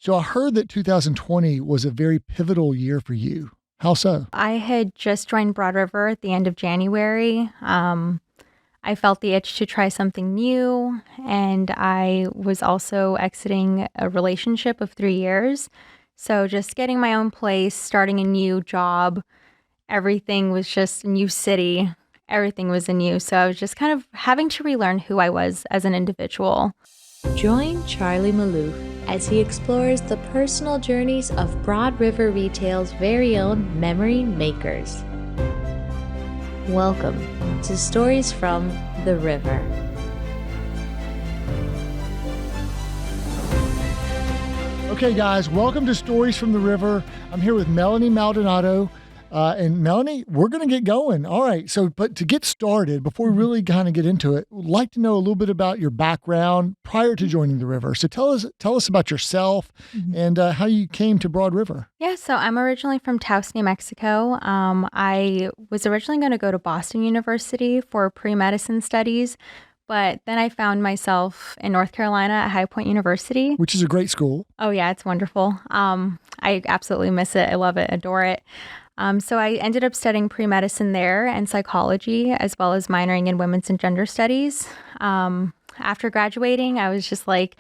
So I heard that 2020 was a very pivotal year for you. How so? I had just joined Broad River at the end of January. I felt the itch to try something new, and I was also exiting a relationship of 3 years. So just getting my own place, starting a new job, everything was just a new city. Everything was anew. So I was just kind of having to relearn who I was as an individual. Join Charlie Malouf as he explores the personal journeys of Broad River Retail's very own memory makers. Welcome to Stories from the River. Okay, guys, welcome to Stories from the River. I'm here with Melanie Maldonado. And Melanie, we're going to get going. All right. But to get started, before we really kind of get into it, we'd like to know a little bit about your background prior to joining the river. So tell us about yourself and how you came to Broad River. Yeah, so I'm originally from Taos, New Mexico. I was originally going to go to Boston University for pre-medicine studies, but then I found myself in North Carolina at High Point University. Which is a great school. Oh, yeah, it's wonderful. I absolutely miss it. I love it, adore it. So I ended up studying pre-medicine there and psychology, as well as minoring in women's and gender studies. After graduating, I was just like,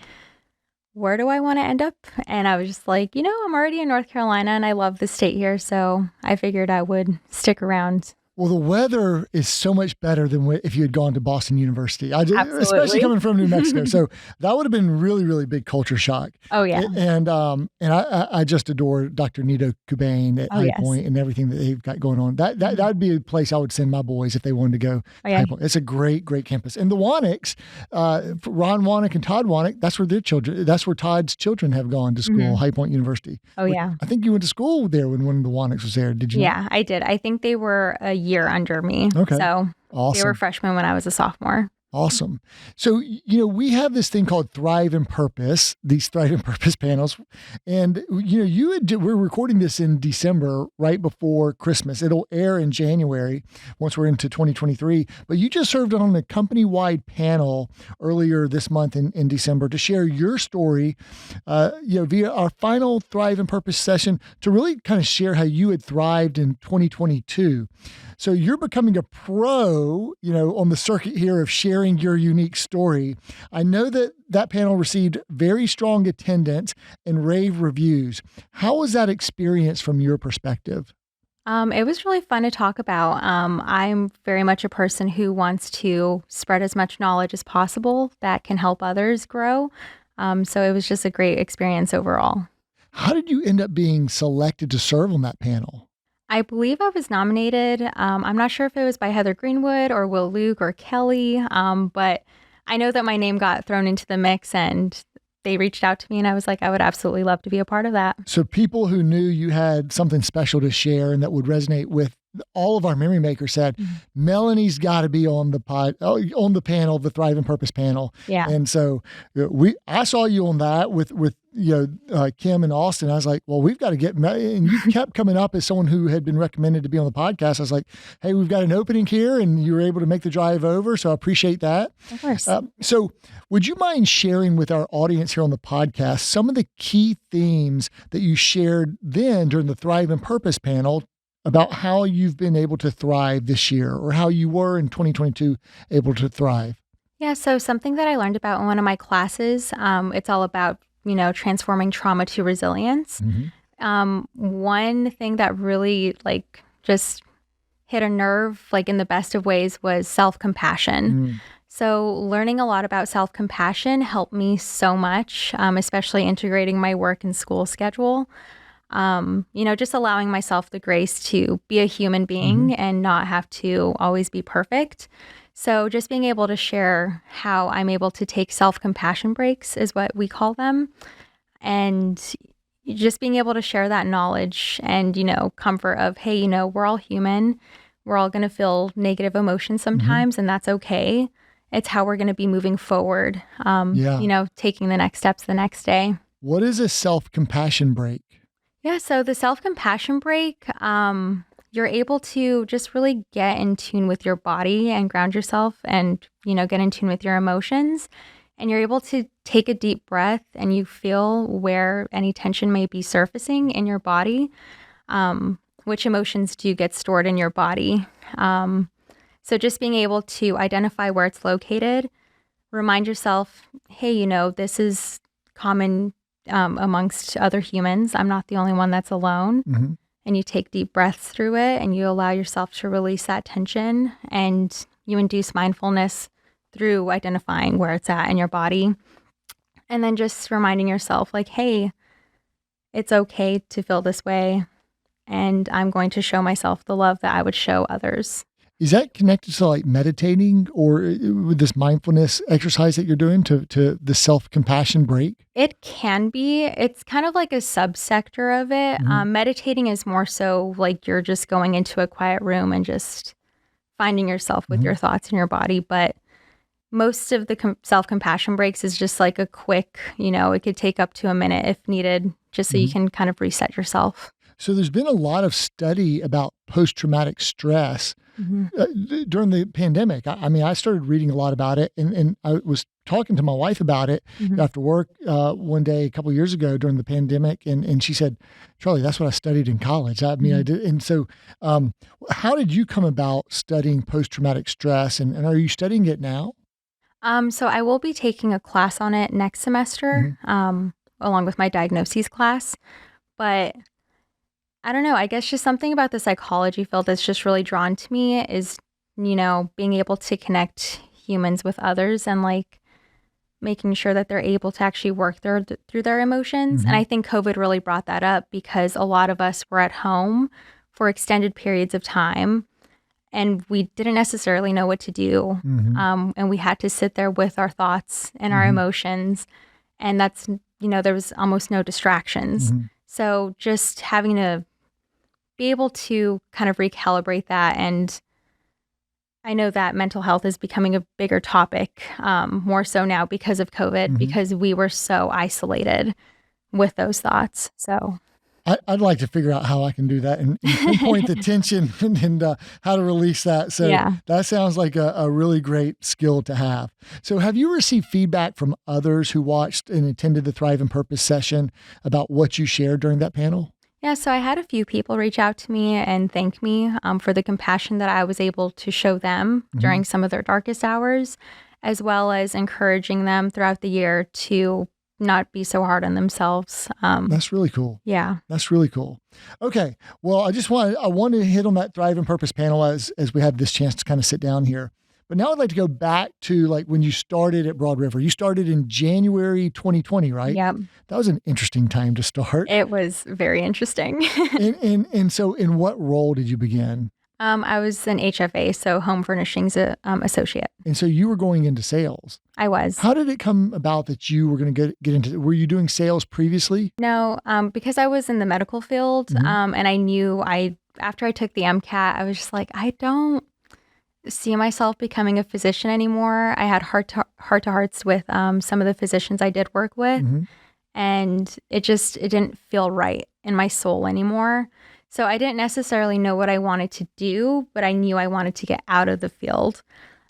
where do I want to end up? And I was just like, I'm already in North Carolina and I love the state here. So I figured I would stick around. Well, the weather is so much better than if you had gone to Boston University, Absolutely. Especially coming from New Mexico. So that would have been really, really big culture shock. Oh, yeah. And I just adore Dr. Nito Kubain at High Point and everything that they've got going on. That would be a place I would send my boys if they wanted to go. Oh, yeah. High Point. It's a great, great campus. And the Waniks, Ron Wanik and Todd Wanik, that's where Todd's children have gone to school, High Point University. Oh, yeah. I think you went to school there when one of the Waniks was there. Did you? Yeah, I did. I think they were a year under me. Okay. So awesome. They were freshmen when I was a sophomore. Awesome. So, we have this thing called Thrive and Purpose, these Thrive and Purpose panels. And, we're recording this in December, right before Christmas. It'll air in January once we're into 2023. But you just served on a company-wide panel earlier this month in December to share your story, via our final Thrive and Purpose session to really kind of share how you had thrived in 2022. So you're becoming a pro, on the circuit here of sharing your unique story. I know that panel received very strong attendance and rave reviews. How was that experience from your perspective? It was really fun to talk about. I'm very much a person who wants to spread as much knowledge as possible that can help others grow. So it was just a great experience overall. How did you end up being selected to serve on that panel? I believe I was nominated. I'm not sure if it was by Heather Greenwood or Will Luke or Kelly, but I know that my name got thrown into the mix and they reached out to me and I was like, I would absolutely love to be a part of that. So people who knew you had something special to share and that would resonate with all of our memory makers said, Melanie's got to be on the panel, the Thrive and Purpose panel. Yeah. And so I saw you on that with Kim and Austin. I was like, well, we've got to get, and you kept coming up as someone who had been recommended to be on the podcast. I was like, hey, we've got an opening here and you were able to make the drive over. So I appreciate that. Of course. So would you mind sharing with our audience here on the podcast some of the key themes that you shared then during the Thrive and Purpose panel about how you've been able to thrive this year or how you were in 2022 able to thrive? Yeah, so something that I learned about in one of my classes, it's all about, transforming trauma to resilience. One thing that really just hit a nerve, in the best of ways, was self-compassion. So learning a lot about self-compassion helped me so much, especially integrating my work and school schedule. Just allowing myself the grace to be a human being and not have to always be perfect. So just being able to share how I'm able to take self-compassion breaks is what we call them. And just being able to share that knowledge and, comfort of, hey, we're all human. We're all going to feel negative emotions sometimes, and that's okay. It's how we're going to be moving forward, taking the next steps the next day. What is a self-compassion break? Yeah, so the self-compassion break, you're able to just really get in tune with your body and ground yourself and, get in tune with your emotions and you're able to take a deep breath and you feel where any tension may be surfacing in your body, which emotions do get stored in your body. So just being able to identify where it's located, remind yourself, hey, this is common amongst other humans. I'm not the only one that's alone. Mm-hmm. And you take deep breaths through it and you allow yourself to release that tension, and you induce mindfulness through identifying where it's at in your body. And then just reminding yourself like, hey, it's okay to feel this way. And I'm going to show myself the love that I would show others. Is that connected to like meditating or with this mindfulness exercise that you're doing to the self-compassion break? It can be. It's kind of like a subsector of it. Mm-hmm. Meditating is more so like you're just going into a quiet room and just finding yourself with Mm-hmm. your thoughts in your body. But most of the self-compassion breaks is just like a quick, it could take up to a minute if needed, just so you can kind of reset yourself. So there's been a lot of study about post-traumatic stress during the pandemic. I started reading a lot about it, and I was talking to my wife about it after work one day a couple of years ago during the pandemic, and she said, "Charlie, that's what I studied in college." I did. And so, how did you come about studying post-traumatic stress, and are you studying it now? So I will be taking a class on it next semester, along with my diagnoses class, but I don't know. I guess just something about the psychology field that's just really drawn to me is, being able to connect humans with others and like making sure that they're able to actually work through their emotions. And I think COVID really brought that up because a lot of us were at home for extended periods of time and we didn't necessarily know what to do. And we had to sit there with our thoughts and our emotions. And that's, there was almost no distractions. So just having to be able to kind of recalibrate that. And I know that mental health is becoming a bigger topic, more so now because of COVID, because we were so isolated with those thoughts. So I'd like to figure out how I can do that and pinpoint the tension and how to release that. So that sounds like a really great skill to have. So have you received feedback from others who watched and attended the Thrive and Purpose session about what you shared during that panel? Yeah, so I had a few people reach out to me and thank me for the compassion that I was able to show them during some of their darkest hours, as well as encouraging them throughout the year to not be so hard on themselves. That's really cool. Yeah. That's really cool. Okay. Well, I wanted to hit on that Thrive and Purpose panel as we have this chance to kind of sit down here. But now I'd like to go back to like when you started at Broad River. You started in January 2020, right? Yep. That was an interesting time to start. It was very interesting. and so in what role did you begin? I was an HFA, so home furnishings associate. And so you were going into sales. I was. How did it come about that you were going to get into, were you doing sales previously? No, because I was in the medical field, and I knew after I took the MCAT, I was just like, I don't see myself becoming a physician anymore. I had heart-to-hearts with some of the physicians I did work with, and it didn't feel right in my soul anymore. So I didn't necessarily know what I wanted to do, but I knew I wanted to get out of the field.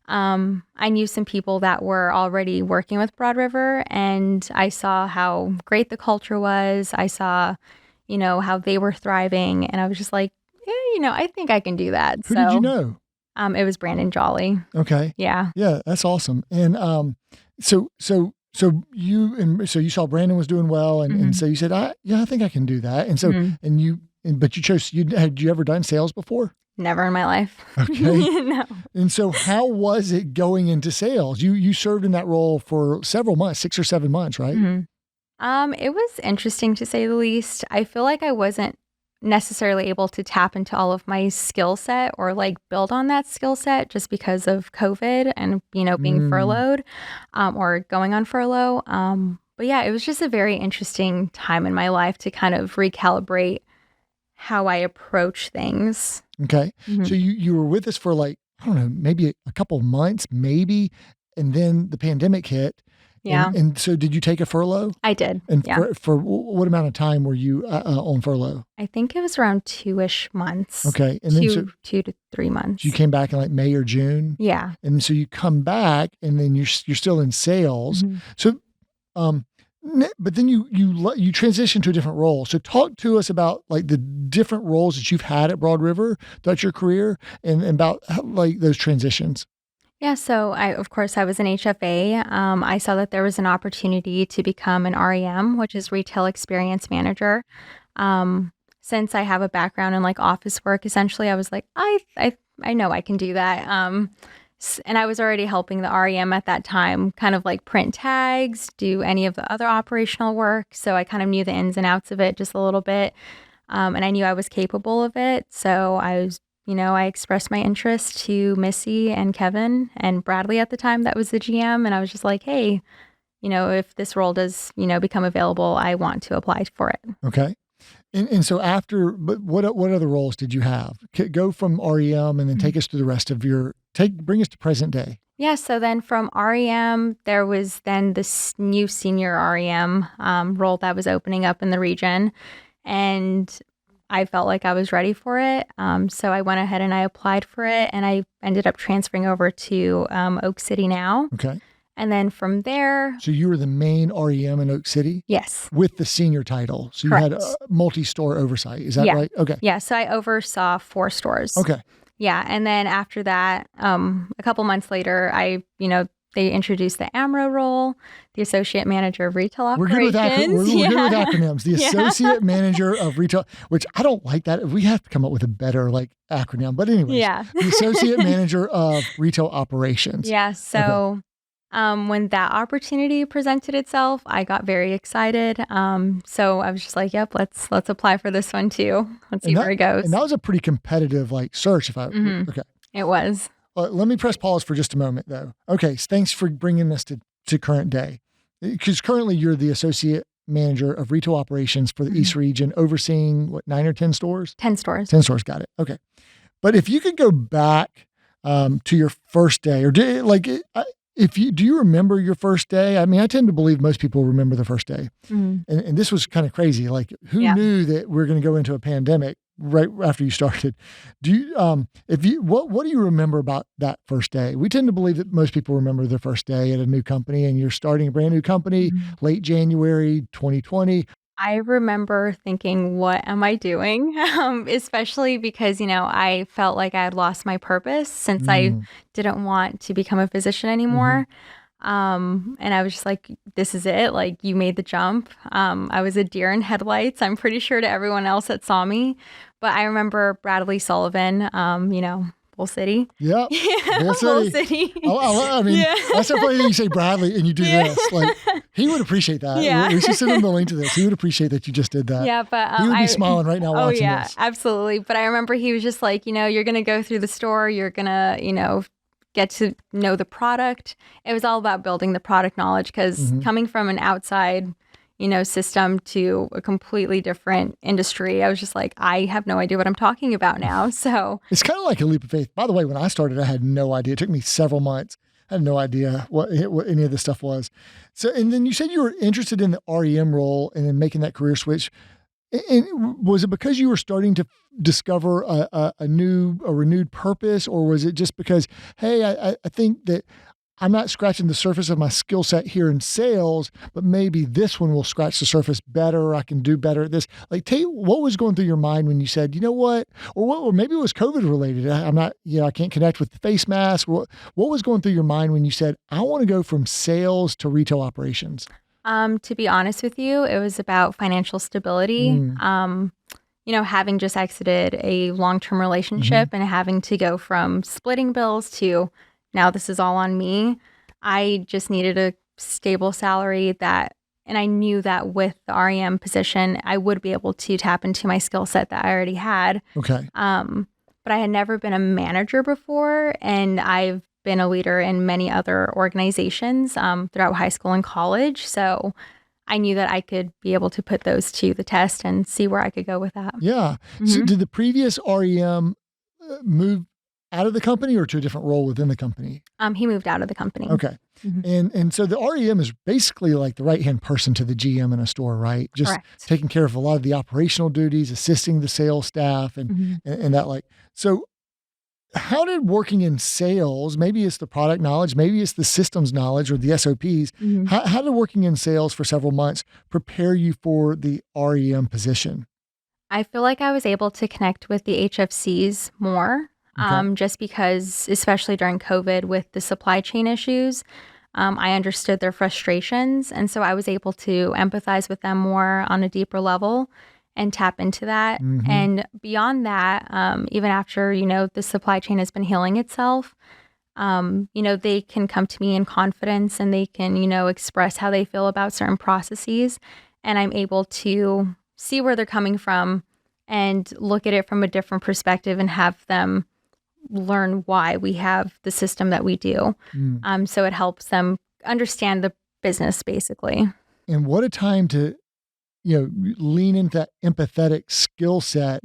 I knew some people that were already working with Broad River, and I saw how great the culture was. I saw, how they were thriving, and I was just like, yeah, I think I can do that. Who did you know? It was Brandon Jolly. Okay. Yeah. Yeah, that's awesome. And so you saw Brandon was doing well, and so you said, I think I can do that. And so but you chose. Had you ever done sales before? Never in my life. Okay. No. And so how was it going into sales? You served in that role for several months, 6 or 7 months, right? It was interesting to say the least. I feel like I wasn't necessarily able to tap into all of my skill set or like build on that skill set just because of COVID and, being furloughed or going on furlough. But yeah, it was just a very interesting time in my life to kind of recalibrate how I approach things. Okay. So you were with us for like, I don't know, maybe a couple of months, maybe. And then the pandemic hit Yeah. And so did you take a furlough? I did. And Yeah. for what amount of time were you on furlough? I think it was around 2-ish months. Okay. And then two to 3 months. you came back in like May or June? Yeah. And so you come back and then you're still in sales. Mhm. So, but then you transition to a different role. So talk to us about like the different roles that you've had at Broad River throughout your career and about like those transitions. Yeah, so of course, I was an HFA. I saw that there was an opportunity to become an REM, which is Retail Experience Manager. Since I have a background in like office work, essentially, I was like, I know I can do that. And I was already helping the REM at that time, kind of like print tags, do any of the other operational work. So I kind of knew the ins and outs of it just a little bit. And I knew I was capable of it. So I expressed my interest to Missy and Kevin and Bradley at the time. That was the GM. And I was just like, hey, if this role does, become available, I want to apply for it. Okay. And so but what other roles did you have? Go from REM and then take us through the rest of bring us to present day. Yeah. So then from REM, there was then this new senior REM role that was opening up in the region. And I felt like I was ready for it. So I went ahead and I applied for it, and I ended up transferring over to Oak City now. Okay. And then from there. So you were the main REM in Oak City? Yes. With the senior title. So you Correct. had multi-store oversight. Is that right? Okay. Yeah. So I oversaw 4 stores. Okay. Yeah. And then after that, a couple months later, they introduced the AMRO role, the Associate Manager of Retail Operations. We're good with acronyms. The Associate Manager of Retail, which I don't like that. We have to come up with a better acronym. But anyways, the Associate Manager of Retail Operations. Yeah. So when that opportunity presented itself, I got very excited. So I was just like, yep, let's apply for this one too. Let's see where it goes. And that was a pretty competitive search. Okay. It was. Let me press pause for just a moment, though. Okay, so thanks for bringing us to current day. Because currently you're the Associate Manager of Retail Operations for the East Region, overseeing, 9 or 10 stores? 10 stores. 10 stores, got it. Okay. But if you could go back to your first day, or do you remember your first day? I mean, I tend to believe most people remember the first day. Mm-hmm. And this was kind of crazy. Who knew that we're going to go into a pandemic right after you started? Do you, what do you remember about that first day? We tend to believe that most people remember their first day at a new company, and you're starting a brand new company, late January 2020. I remember thinking, what am I doing? Especially because, I felt like I had lost my purpose since I didn't want to become a physician anymore. And I was just like, this is it. You made the jump. I was a deer in headlights, I'm pretty sure, to everyone else that saw me. But I remember Bradley Sullivan, Bull City. Yeah. Bull City. I mean, that's so funny that you say Bradley and you do this. He would appreciate that. Yeah. We should send him the link to this. He would appreciate that you just did that. Yeah, but he would be smiling right now watching this. Absolutely. But I remember he was just like, you're going to go through the store. You're going to, get to know the product. It was all about building the product knowledge, because coming from an outside system to a completely different industry, I was just like, I have no idea what I'm talking about now. So it's kind of like a leap of faith. By the way, when I started, I had no idea. It took me several months. I had no idea what any of this stuff was. So, and then you said you were interested in the REM role and then making that career switch. And was it because you were starting to discover a renewed purpose, or was it just because, hey, I think that I'm not scratching the surface of my skill set here in sales, but maybe this one will scratch the surface better. I can do better at this. What was going through your mind when you said, you know what, or maybe it was COVID related. I'm not, I can't connect with the face mask. What was going through your mind when you said, I want to go from sales to retail operations? To be honest with you, it was about financial stability. Having just exited a long-term relationship and having to go from splitting bills to now this is all on me. I just needed a stable salary and I knew that with the REM position, I would be able to tap into my skill set that I already had. Okay. But I had never been a manager before, and I've been a leader in many other organizations throughout high school and college. So I knew that I could be able to put those to the test and see where I could go with that. Yeah. So did the previous REM move out of the company or to a different role within the company? He moved out of the company. Okay. And so the REM is basically like the right-hand person to the GM in a store, right? Just Correct. taking care of a lot of the operational duties, assisting the sales staff and that like. So how did working in sales, maybe it's the product knowledge, maybe it's the systems knowledge or the SOPs, how did working in sales for several months prepare you for the REM position? I feel like I was able to connect with the HFCs more, Okay. just because, especially during COVID with the supply chain issues, I understood their frustrations. And so I was able to empathize with them more on a deeper level and tap into that. And beyond that, even after, the supply chain has been healing itself, they can come to me in confidence and they can, express how they feel about certain processes. And I'm able to see where they're coming from and look at it from a different perspective and have them learn why we have the system that we do. So it helps them understand the business, basically. And what a time to, lean into that empathetic skill set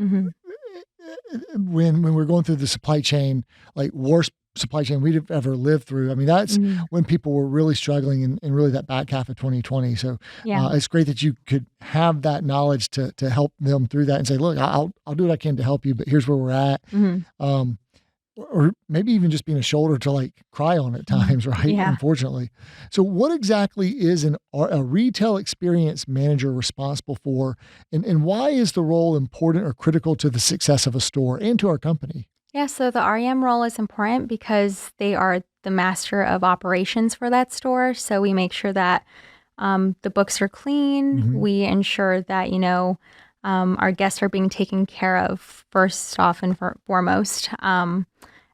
when we're going through the supply chain, like worst supply chain we'd have ever lived through. I mean, that's when people were really struggling in really that back half of 2020. So it's great that you could have that knowledge to help them through that and say, look, I'll do what I can to help you, but here's where we're at. Or maybe even just being a shoulder to like cry on at times, right? Yeah. Unfortunately. So what exactly is a retail experience manager responsible for, and why is the role important or critical to the success of a store and to our company? Yeah, so the REM role is important because they are the master of operations for that store. So we make sure that the books are clean. We ensure that, our guests are being taken care of first off and foremost,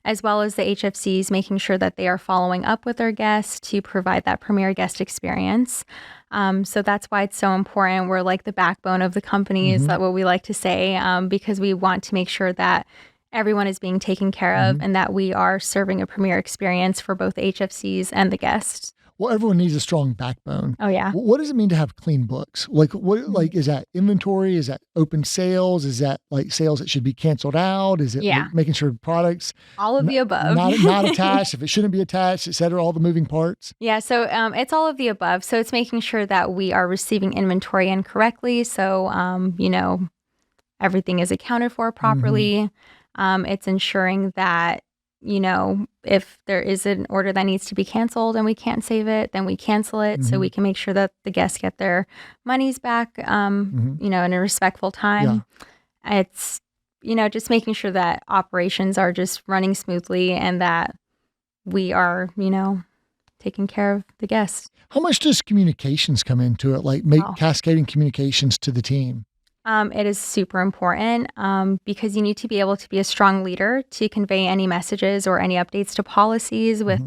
as well as the HFCs, making sure that they are following up with their guests to provide that premier guest experience. So that's why it's so important. We're like the backbone of the company, is that what we like to say, because we want to make sure that everyone is being taken care of and that we are serving a premier experience for both the HFCs and the guests. Well, everyone needs a strong backbone. Oh, yeah. What does it mean to have clean books? Like, like, is that inventory? Is that open sales? Is that like sales that should be canceled out? Is it like making sure products all of the above, not attached if it shouldn't be attached, et cetera, all the moving parts? Yeah. So it's all of the above. So it's making sure that we are receiving inventory in correctly. So, everything is accounted for properly. It's ensuring that, if there is an order that needs to be canceled and we can't save it, then we cancel it so we can make sure that the guests get their monies back, in a respectful time. Yeah. It's, just making sure that operations are just running smoothly and that we are, taking care of the guests. How much does communications come into it? Like cascading communications to the team? It is super important because you need to be able to be a strong leader to convey any messages or any updates to policies with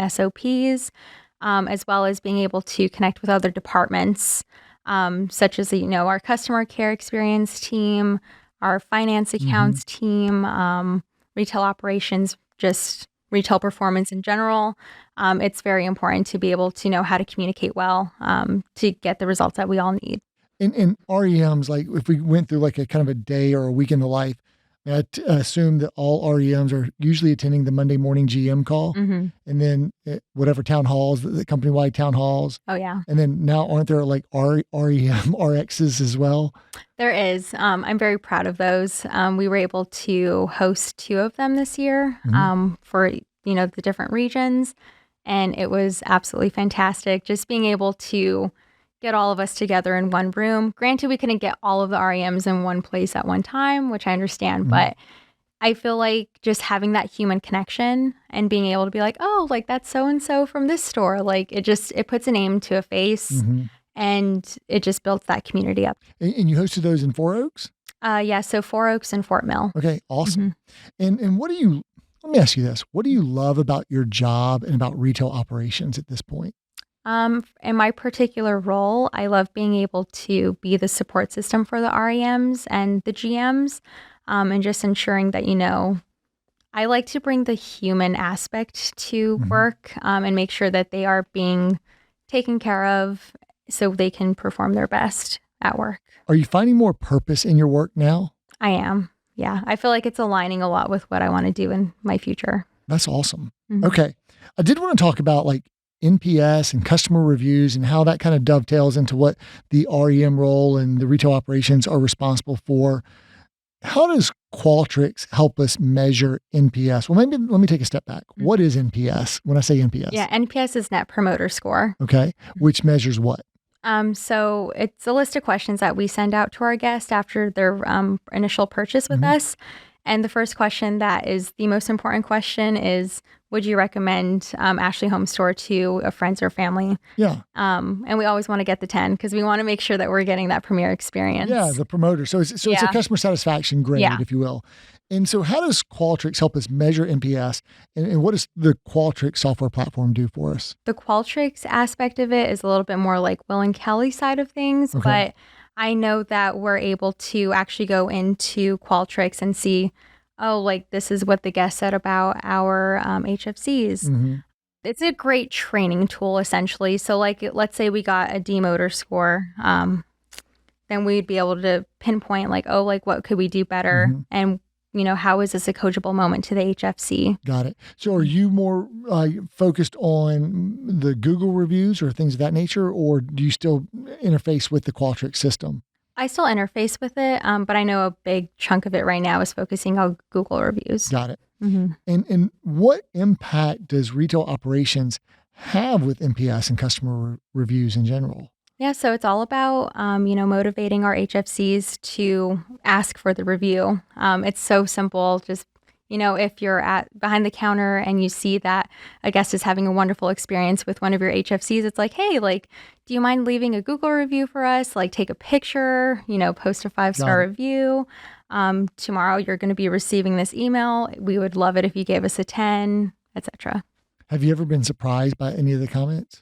SOPs, as well as being able to connect with other departments, such as, our customer care experience team, our finance accounts team, retail operations, just retail performance in general. It's very important to be able to know how to communicate well to get the results that we all need. In REMs, like if we went through like a kind of a day or a week in the life, I assume that all REMs are usually attending the Monday morning GM call, and then whatever town halls, the company-wide town halls. Oh, yeah. And then now aren't there like REM RXs as well? There is. I'm very proud of those. We were able to host 2 of them this year for, the different regions. And it was absolutely fantastic. Just being able to get all of us together in one room. Granted, we couldn't get all of the REMs in one place at one time, which I understand, but I feel like just having that human connection and being able to be like, oh, like that's so-and-so from this store. Like it puts a name to a face and it just builds that community up. And you hosted those in Four Oaks? Yeah. So 4 Oaks and Fort Mill. Okay. Awesome. And let me ask you this. What do you love about your job and about retail operations at this point? In my particular role, I love being able to be the support system for the REMs and the GMs, and just ensuring that, I like to bring the human aspect to work, and make sure that they are being taken care of so they can perform their best at work. Are you finding more purpose in your work now? I am. yeah, I feel like it's aligning a lot with what I want to do in my future. That's awesome. Mhm. Okay. I did want to talk about like NPS and customer reviews and how that kind of dovetails into what the REM role and the retail operations are responsible for. How does Qualtrics help us measure NPS? Well, maybe let me take a step back. Mhm. What is NPS when I say NPS? Yeah, NPS is Net Promoter Score. Okay. Which measures what? So it's a list of questions that we send out to our guests after their initial purchase with us. And the first question that is the most important question is, would you recommend Ashley Home Store to a friends or family? Yeah. And we always want to get the 10 because we want to make sure that we're getting that premier experience. Yeah. The promoter. So it's a Yeah. customer satisfaction grade, Yeah. if you will. And so how does Qualtrics help us measure NPS? And what does the Qualtrics software platform do for us? The Qualtrics aspect of it is a little bit more like Will and Kelly side of things, Okay. but I know that we're able to actually go into Qualtrics and see, oh, like this is what the guest said about our HFCs. Mm-hmm. It's a great training tool, essentially. So, like, let's say we got a D-motor score, then we'd be able to pinpoint, like, oh, like what could we do better, Mhm. and how is this a coachable moment to the HFC? Got it. So are you more focused on the Google reviews or things of that nature, or do you still interface with the Qualtrics system? I still interface with it, but I know a big chunk of it right now is focusing on Google reviews. Got it. hmm And what impact does retail operations have with NPS and customer reviews in general? Yeah, so it's all about, motivating our HFCs to ask for the review. It's so simple. Just, if you're at behind the counter and you see that a guest is having a wonderful experience with one of your HFCs, it's like, hey, like, do you mind leaving a Google review for us? Like, take a picture, post a 5-star Got it. review. Tomorrow you're going to be receiving this email. We would love it if you gave us a 10, etc. Have you ever been surprised by any of the comments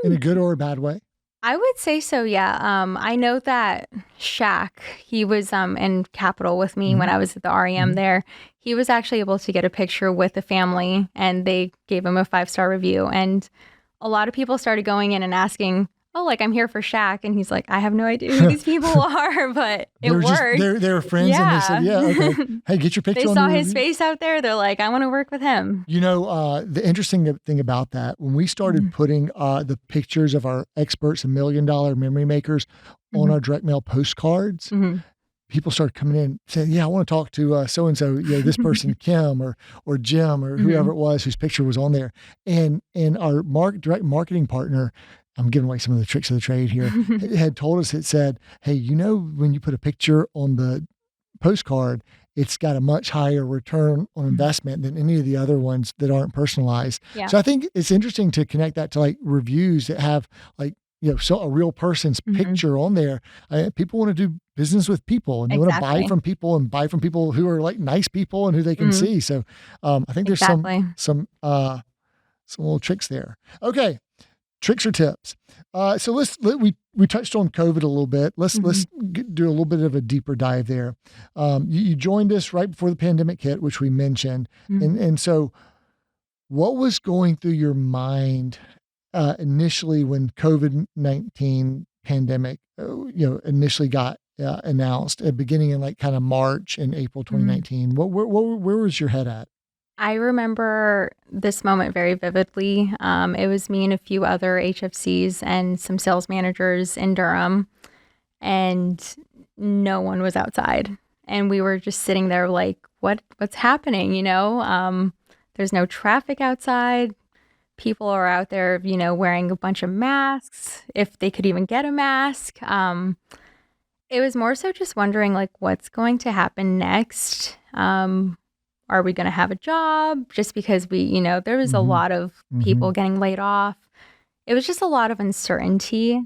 in a good or a bad way? I would say so, yeah. I know that Shaq, he was in Capitol with me when I was at the REM there. He was actually able to get a picture with the family and they gave him a 5-star review. And a lot of people started going in and asking, oh, like, I'm here for Shaq. And he's like, I have no idea who these people are, but it worked. They were friends and they said, yeah, okay. Hey, get your picture They on saw the his review. face out there. They're like, I want to work with him. The interesting thing about that, when we started putting the pictures of our experts and $1 million memory makers on our direct mail postcards, people started coming in saying, yeah, I want to talk to so-and-so, this person, Kim or Jim or whoever it was whose picture was on there. And our direct marketing partner, I'm giving away some of the tricks of the trade here, had told us, it said, hey, when you put a picture on the postcard, it's got a much higher return on investment than any of the other ones that aren't personalized. Yeah. So I think it's interesting to connect that to like reviews that have like, so a real person's picture on there. People want to do business with people and they want to buy from people and buy from people who are like nice people and who they can see. So I think there's some little tricks there. Okay. Tricks or tips. So we touched on COVID a little bit. Let's do a little bit of a deeper dive there. You joined us right before the pandemic hit, which we mentioned. And so what was going through your mind initially when COVID-19 pandemic, initially got announced at beginning in like kind of March and April 2019? Where was your head at? I remember this moment very vividly. It was me and a few other HFCs and some sales managers in Durham, and no one was outside. And we were just sitting there like, what's happening? There's no traffic outside. People are out there, wearing a bunch of masks, if they could even get a mask. It was more so just wondering, like, what's going to happen next? Are we going to have a job? Just because there was a lot of people getting laid off. It was just a lot of uncertainty,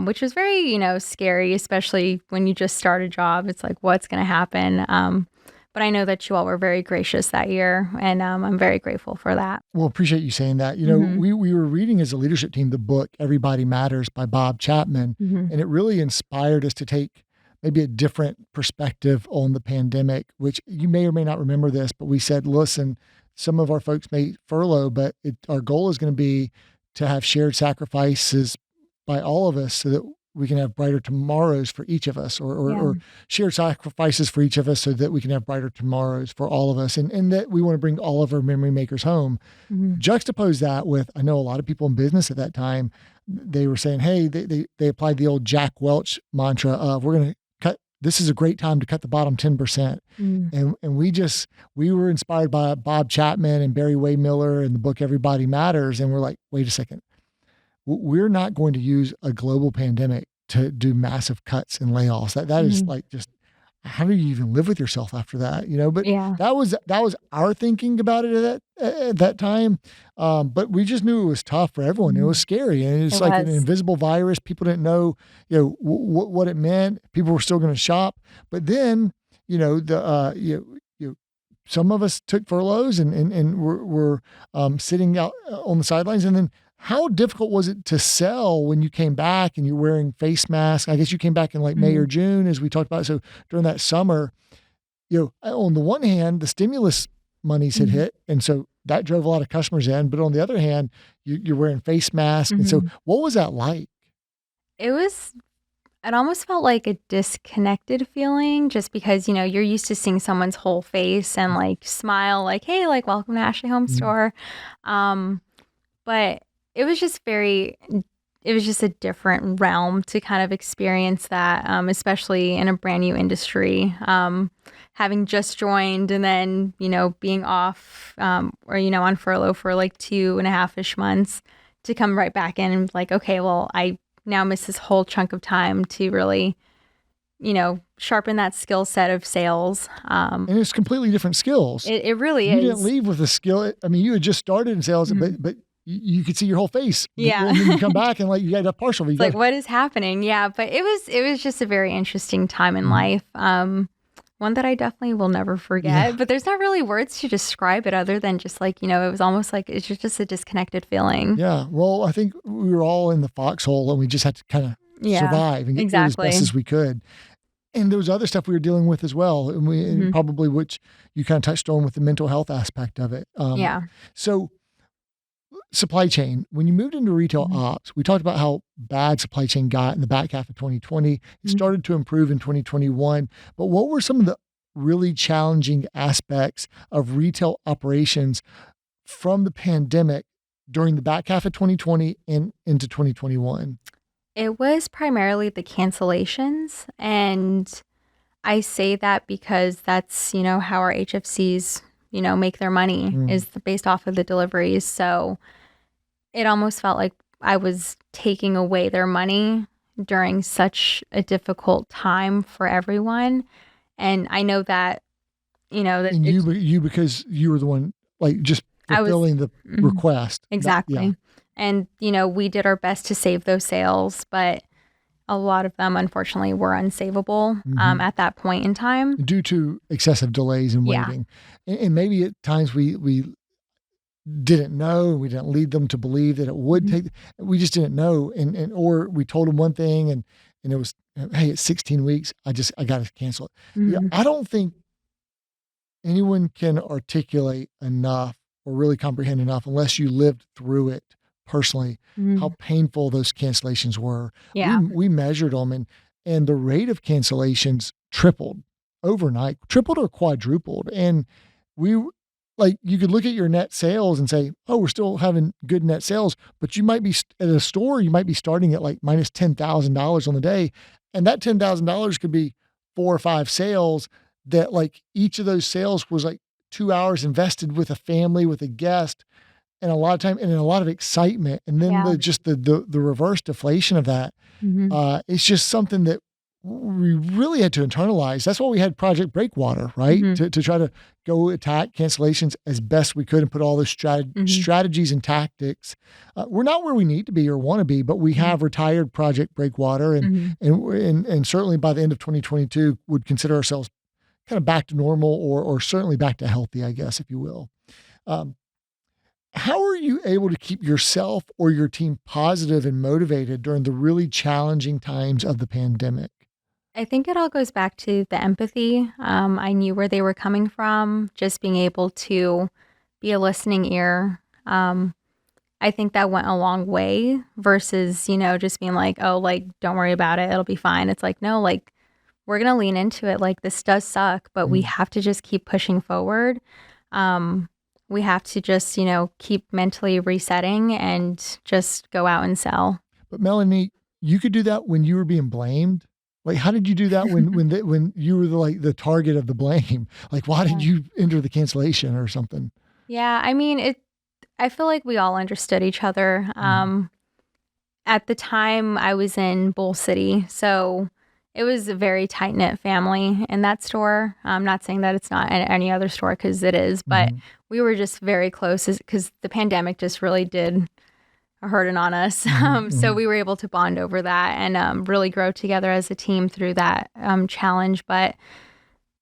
which was very, scary, especially when you just start a job. It's like, what's going to happen? But I know that you all were very gracious that year, and I'm very grateful for that. Well, appreciate you saying that. We were reading as a leadership team the book Everybody Matters by Bob Chapman, and it really inspired us to take maybe a different perspective on the pandemic, which you may or may not remember this, but we said, listen, some of our folks may furlough, but our goal is going to be to have shared sacrifices by all of us so that we can have brighter tomorrows for each of us, or shared sacrifices for each of us so that we can have brighter tomorrows for all of us, and that we want to bring all of our memory makers home. Juxtapose that with, I know a lot of people in business at that time, they were saying, hey, they applied the old Jack Welch mantra of, we're going to cut, this is a great time to cut the bottom 10%. And we were inspired by Bob Chapman and Barry Waymiller and the book Everybody Matters. And we're like, wait a second, we're not going to use a global pandemic to do massive cuts and layoffs. That is like, just, how do you even live with yourself after that? But that was our thinking about it at that time. But we just knew it was tough for everyone. It was scary, and it's like an invisible virus. People didn't know, what it meant. People were still going to shop, but then, some of us took furloughs and were sitting out on the sidelines. And then, how difficult was it to sell when you came back and you're wearing face masks? I guess you came back in like May or June, as we talked about. So during that summer, on the one hand, the stimulus monies had hit, and so that drove a lot of customers in. But on the other hand, you're wearing face masks. And so what was that like? It almost felt like a disconnected feeling, just because, you're used to seeing someone's whole face and like smile, like, hey, like, welcome to Ashley Home Store. But it was just a different realm to kind of experience that, especially in a brand new industry, having just joined and then, being off, or, on furlough for like 2.5-ish months, to come right back in and like, okay, well, I now miss this whole chunk of time to really, sharpen that skill set of sales. And it's completely different skills. It really is. You didn't leave with a skill. I mean, you had just started in sales, but you could see your whole face. Yeah. And then you come back and like, you got a partial. It's like, what is happening? Yeah. But it was just a very interesting time in life. One that I definitely will never forget, but there's not really words to describe it other than just like, it was almost like it's just a disconnected feeling. Yeah. Well, I think we were all in the foxhole and we just had to kind of survive and get through as best as we could. And there was other stuff we were dealing with as well. And and probably, which you kind of touched on with the mental health aspect of it. So supply chain, when you moved into retail ops, we talked about how bad supply chain got in the back half of 2020. It started to improve in 2021. But what were some of the really challenging aspects of retail operations from the pandemic during the back half of 2020 and into 2021? It was primarily the cancellations. And I say that because that's, how our HFCs, make their money is based off of the deliveries. So it almost felt like I was taking away their money during such a difficult time for everyone. And I know that, that and you because you were the one like just fulfilling the request. Exactly. And, we did our best to save those sales, but a lot of them, unfortunately, were unsavable at that point in time. Due to excessive delays and waiting. And maybe at times we didn't know, and we didn't lead them to believe that it would take, we just didn't know. Or we told them one thing and it was, hey, it's 16 weeks. I got to cancel it. Yeah, I don't think anyone can articulate enough or really comprehend enough unless you lived through it personally, how painful those cancellations were. Yeah. We measured them and the rate of cancellations tripled overnight, tripled or quadrupled. And you could look at your net sales and say, oh, we're still having good net sales, but you might be at a store, you might be starting at like minus $10,000 on the day. And that $10,000 could be 4 or 5 sales that like each of those sales was like 2 hours invested with a family, with a guest, and a lot of time and a lot of excitement. And then the reverse deflation of that, it's just something that we really had to internalize. That's why we had Project Breakwater, right? To try to go attack cancellations as best we could and put all those strategies and tactics. We're not where we need to be or want to be, but we have retired Project Breakwater and certainly by the end of 2022 would consider ourselves kind of back to normal or certainly back to healthy, I guess, if you will. How are you able to keep yourself or your team positive and motivated during the really challenging times of the pandemic? I think it all goes back to the empathy. I knew where they were coming from, just being able to be a listening ear. I I think that went a long way versus, just being like, oh, like, don't worry about it. It'll be fine. It's like, no, like, we're going to lean into it. Like, this does suck, but we have to just keep pushing forward. We have to just, keep mentally resetting and just go out and sell. But Melanie, you could do that when you were being blamed. Like, how did you do that when you were the target of the blame? Like, why did you enter the cancellation or something? Yeah, I mean, I feel like we all understood each other. At the time, I was in Bull City, so it was a very tight-knit family in that store. I'm not saying that it's not in any other store, because it is, but we were just very close because the pandemic just really did a hurting on us. So we were able to bond over that and really grow together as a team through that challenge. But,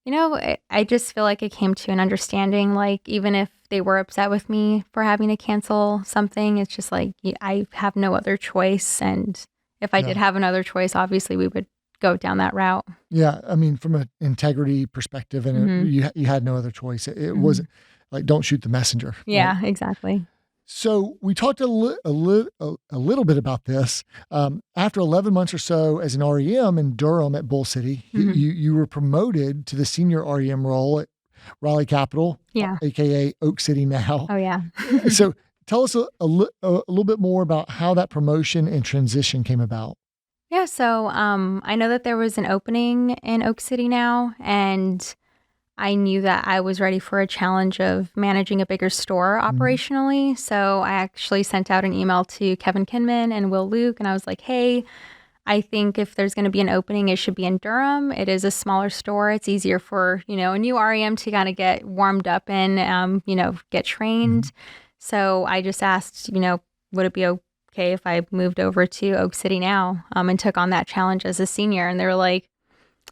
I just feel like it came to an understanding, like, even if they were upset with me for having to cancel something, it's just like, I have no other choice. And if I did have another choice, obviously we would go down that route. Yeah. I mean, from an integrity perspective, and you had no other choice. It wasn't like, don't shoot the messenger. Yeah, right? Exactly. So we talked a little bit about this. After 11 months or so as an REM in Durham at Bull City, you were promoted to the senior REM role at Raleigh Capital, aka Oak City now. Oh yeah. So tell us a little bit more about how that promotion and transition came about. Yeah, so I know that there was an opening in Oak City now, and I knew that I was ready for a challenge of managing a bigger store operationally. So I actually sent out an email to Kevin Kinman and Will Luke, and I was like, hey, I think if there's going to be an opening, it should be in Durham. It is a smaller store. It's easier for, a new REM to kind of get warmed up and, get trained. So I just asked, would it be okay if I moved over to Oak City now and took on that challenge as a senior? And they were like,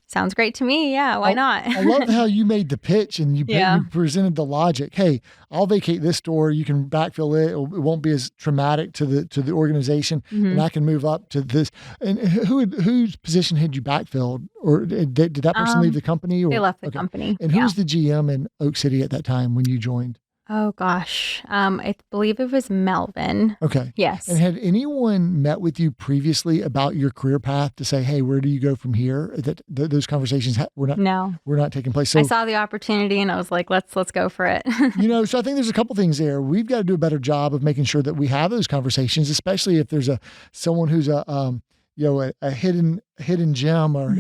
sounds great to me. Yeah, why not? I love how you made the pitch and you presented the logic. Hey, I'll vacate this store. You can backfill it. It won't be as traumatic to the organization, and I can move up to this. And whose position had you backfilled, or did that person leave the company? Or? They left the company. And who was the GM in Oak City at that time when you joined? Oh gosh, I believe it was Melvin. Okay. Yes. And had anyone met with you previously about your career path to say, "Hey, where do you go from here?" That those conversations were not taking place. So I saw the opportunity and I was like, "Let's go for it." So I think there's a couple things there. We've got to do a better job of making sure that we have those conversations, especially if there's someone who's a hidden gem or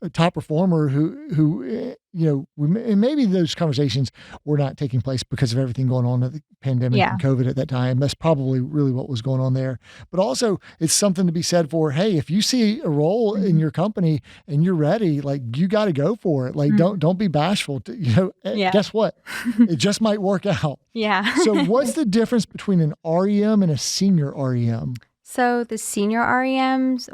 a top performer who and maybe those conversations were not taking place because of everything going on with the pandemic and COVID at that time. That's probably really what was going on there. But also it's something to be said for, hey, if you see a role in your company and you're ready, like, you got to go for it. Like, don't be bashful. Guess what? It just might work out. Yeah. So what's the difference between an REM and a senior REM? So the senior REMs,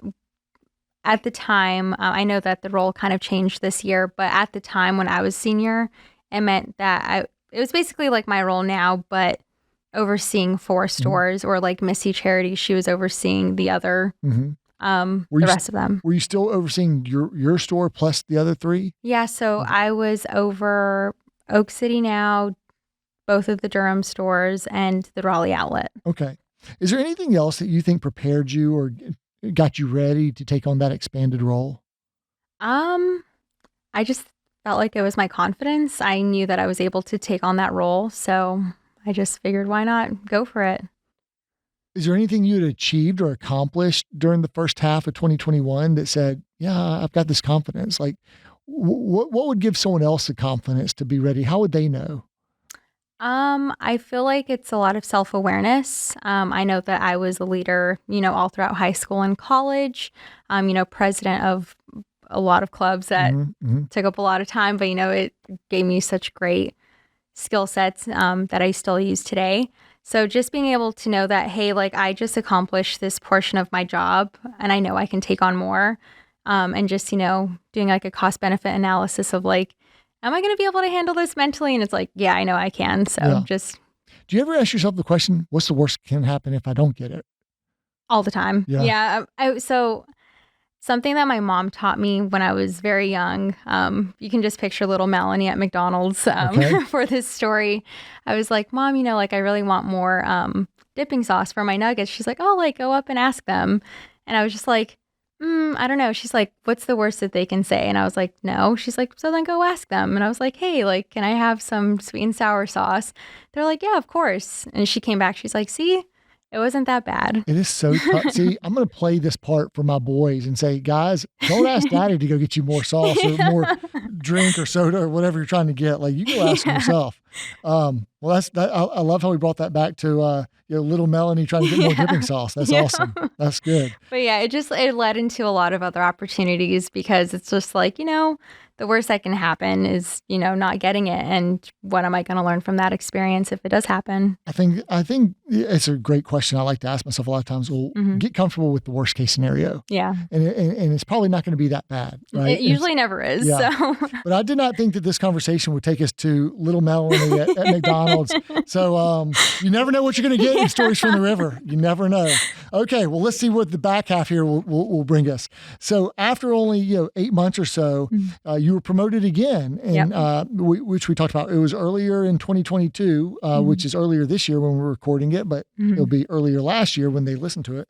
at the time, I know that the role kind of changed this year, but at the time when I was senior, it meant that it was basically like my role now, but overseeing 4 stores, or like Missy Charity, she was overseeing the other, the rest of them. Were you still overseeing your store plus the other 3? Yeah, so I was over Oak City now, both of the Durham stores, and the Raleigh outlet. Okay. Is there anything else that you think prepared you or got you ready to take on that expanded role? I just felt like it was my confidence. I knew that I was able to take on that role, so I just figured, why not go for it? Is there anything you had achieved or accomplished during the first half of 2021 that said, yeah, I've got this confidence? Like, what would give someone else the confidence to be ready? How would they know? I feel like it's a lot of self-awareness. I know that I was a leader, all throughout high school and college, president of a lot of clubs that took up a lot of time, but, it gave me such great skill sets that I still use today. So just being able to know that, hey, like, I just accomplished this portion of my job and I know I can take on more, and just, doing like a cost benefit analysis of like, am I going to be able to handle this mentally? And it's like, yeah, I know I can. So just. Do you ever ask yourself the question, what's the worst that can happen if I don't get it? All the time. Yeah. So Something that my mom taught me when I was very young. You can just picture little Melanie at McDonald's for this story. I was like, Mom, like I really want more dipping sauce for my nuggets. She's like, oh, like go up and ask them. And I was just like, I don't know. She's like, what's the worst that they can say? And I was like, no. She's like, so then go ask them. And I was like, hey, like, can I have some sweet and sour sauce? They're like, yeah, of course. And she came back. She's like, see, it wasn't that bad. It is so tough. See, I'm going to play this part for my boys and say, guys, don't ask Daddy to go get you more sauce or more drink or soda or whatever you're trying to get. Like, you go ask yourself. Well, I love how we brought that back to little Melanie trying to get more dipping sauce. That's awesome. That's good. But yeah, it led into a lot of other opportunities because it's just like, the worst that can happen is, not getting it. And what am I going to learn from that experience if it does happen? I think it's a great question. I like to ask myself a lot of times, well, get comfortable with the worst case scenario. Yeah. And it's probably not going to be that bad, right? It usually never is. Yeah. So. But I did not think that this conversation would take us to little Melanie at McDonald's. So you never know what you're going to get in Stories from the River. You never know. Okay, well, let's see what the back half here will bring us. So after only 8 months or so, you were promoted again, and which we talked about. It was earlier in 2022, which is earlier this year when we're recording it, but it'll be earlier last year when they listen to it.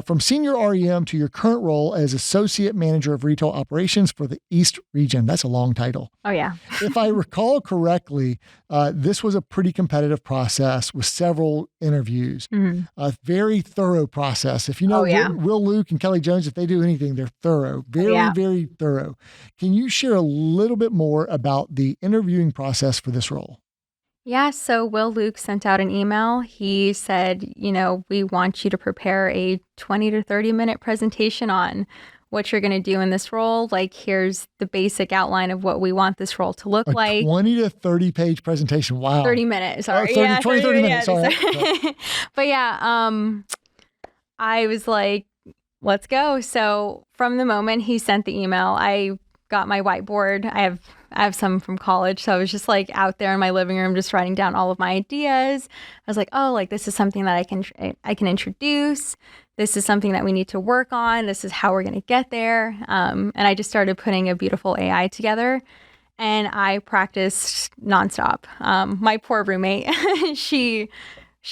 From senior REM to your current role as Associate Manager of Retail Operations for the East Region. That's a long title. Oh, yeah. If I recall correctly, this was a pretty competitive process with several interviews. A very thorough process. If you know Will Luke and Kelly Jones, if they do anything, they're thorough. Very thorough. Can you share a little bit more about the interviewing process for this role? Yeah, so Will Luke sent out an email. He said, we want you to prepare a 20 to 30 minute presentation on what you're going to do in this role. Like, here's the basic outline of what we want this role to look like. 20 to 30 page presentation. Wow. 30 minutes. Sorry. 30 minutes. Sorry. But I was like, let's go. So from the moment he sent the email, I got my whiteboard. I have some from college. So I was just like out there in my living room, just writing down all of my ideas. I was like, oh, like this is something that I can introduce. This is something that we need to work on. This is how we're going to get there. And I just started putting a beautiful AI together, and I practiced nonstop. My poor roommate, she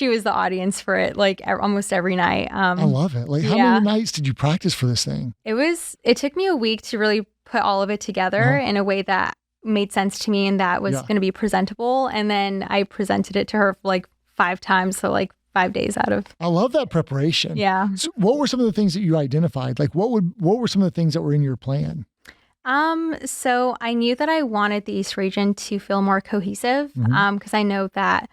was the audience for it, like almost every night. I love it. Like, how many nights did you practice for this thing? It took me a week to really put all of it together in a way that made sense to me and that was going to be presentable. And then I presented it to her like 5 times. So like 5 days out of. I love that preparation. Yeah. So what were some of the things that you identified? Like what were some of the things that were in your plan? So I knew that I wanted the East region to feel more cohesive. Because I know that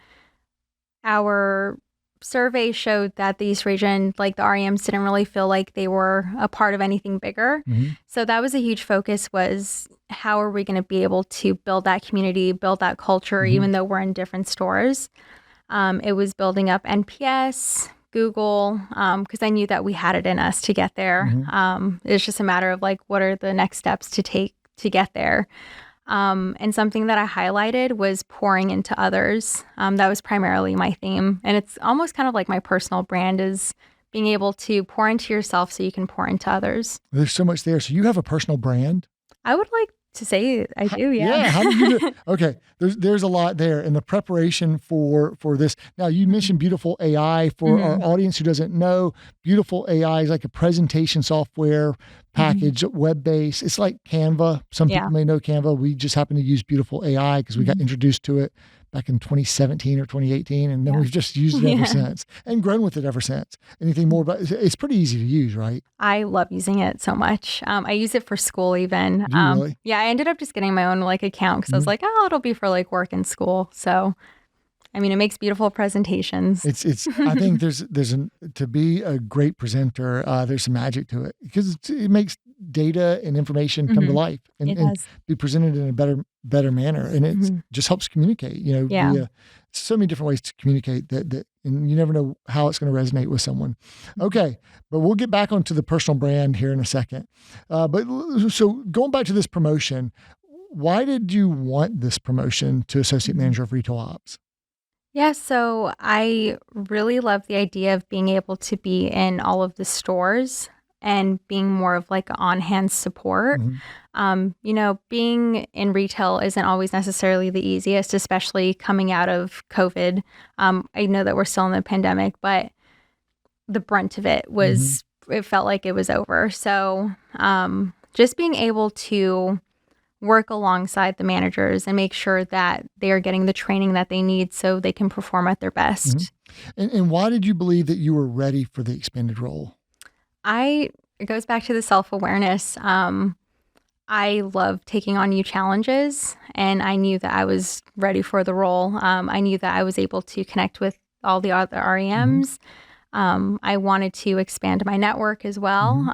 our survey showed that the East region, like the REMs, didn't really feel like they were a part of anything bigger. So that was a huge focus, was how are we going to be able to build that community, build that culture, even though we're in different stores. It was building up NPS, Google, because I knew that we had it in us to get there. It's just a matter of like, what are the next steps to take to get there? And something that I highlighted was pouring into others. That was primarily my theme. And it's almost kind of like my personal brand, is being able to pour into yourself so you can pour into others. There's so much there. So you have a personal brand? I would like to say I do, yeah. Yeah, how did you do it? Okay, there's a lot there in the preparation for this. Now, you mentioned Beautiful AI. For our audience who doesn't know, Beautiful AI is like a presentation software package, web-based. It's like Canva. Some people may know Canva. We just happen to use Beautiful AI because we got introduced to it back in 2017 or 2018, and then we've just used it ever since and grown with it ever since. Anything more about it's pretty easy to use, right? I love using it so much. I use it for school even. Do you really? Yeah, I ended up just getting my own like account because I was like, oh, it'll be for like work and school. So, I mean, it makes beautiful presentations. It's. I think to be a great presenter, there's some magic to it because it makes data and information come to life and be presented in a better manner, and it just helps communicate. So many different ways to communicate that, and you never know how it's going to resonate with someone. Okay, but we'll get back onto the personal brand here in a second. But so going back to this promotion, why did you want this promotion to Associate Manager of Retail Ops? Yeah, so I really love the idea of being able to be in all of the stores. and being more of like on-hand support. Being in retail isn't always necessarily the easiest, especially coming out of COVID. I know that we're still in the pandemic, but the brunt of it was, it felt like it was over. So just being able to work alongside the managers and make sure that they are getting the training that they need so they can perform at their best. And why did you believe that you were ready for the expanded role? It goes back to the self-awareness. I love taking on new challenges, and I knew that I was ready for the role. I knew that I was able to connect with all the other REMs. I wanted to expand my network as well.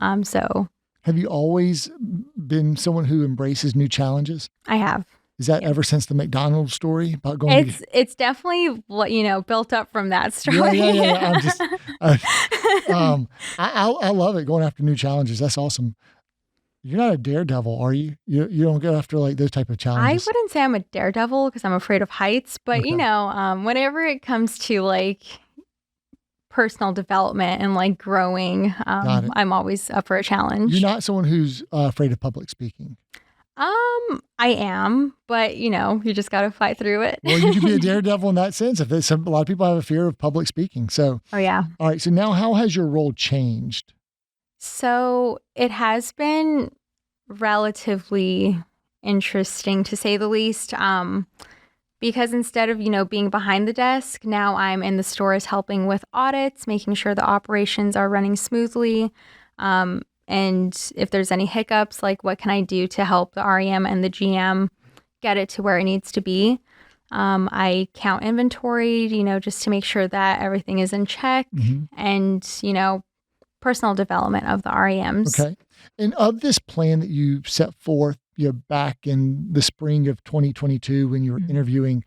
Have you always been someone who embraces new challenges? I have. Is that ever since the McDonald's story about going? It's definitely built up from that story. Yeah. I'm just, I love it, going after new challenges. That's awesome. You're not a daredevil, are you? You don't go after like those type of challenges. I wouldn't say I'm a daredevil because I'm afraid of heights, but whenever it comes to like personal development and like growing, I'm always up for a challenge. You're not someone who's afraid of public speaking. I am, but you just got to fight through it. Well, you could be a daredevil in that sense. A lot of people have a fear of public speaking. So, oh yeah. All right. So now, how has your role changed? So it has been relatively interesting, to say the least. Because instead of, being behind the desk, now I'm in the stores helping with audits, making sure the operations are running smoothly. And if there's any hiccups, like what can I do to help the REM and the GM get it to where it needs to be? I count inventory, just to make sure that everything is in check, and, personal development of the REMs. Okay. And of this plan that you set forth, back in the spring of 2022 when you were interviewing,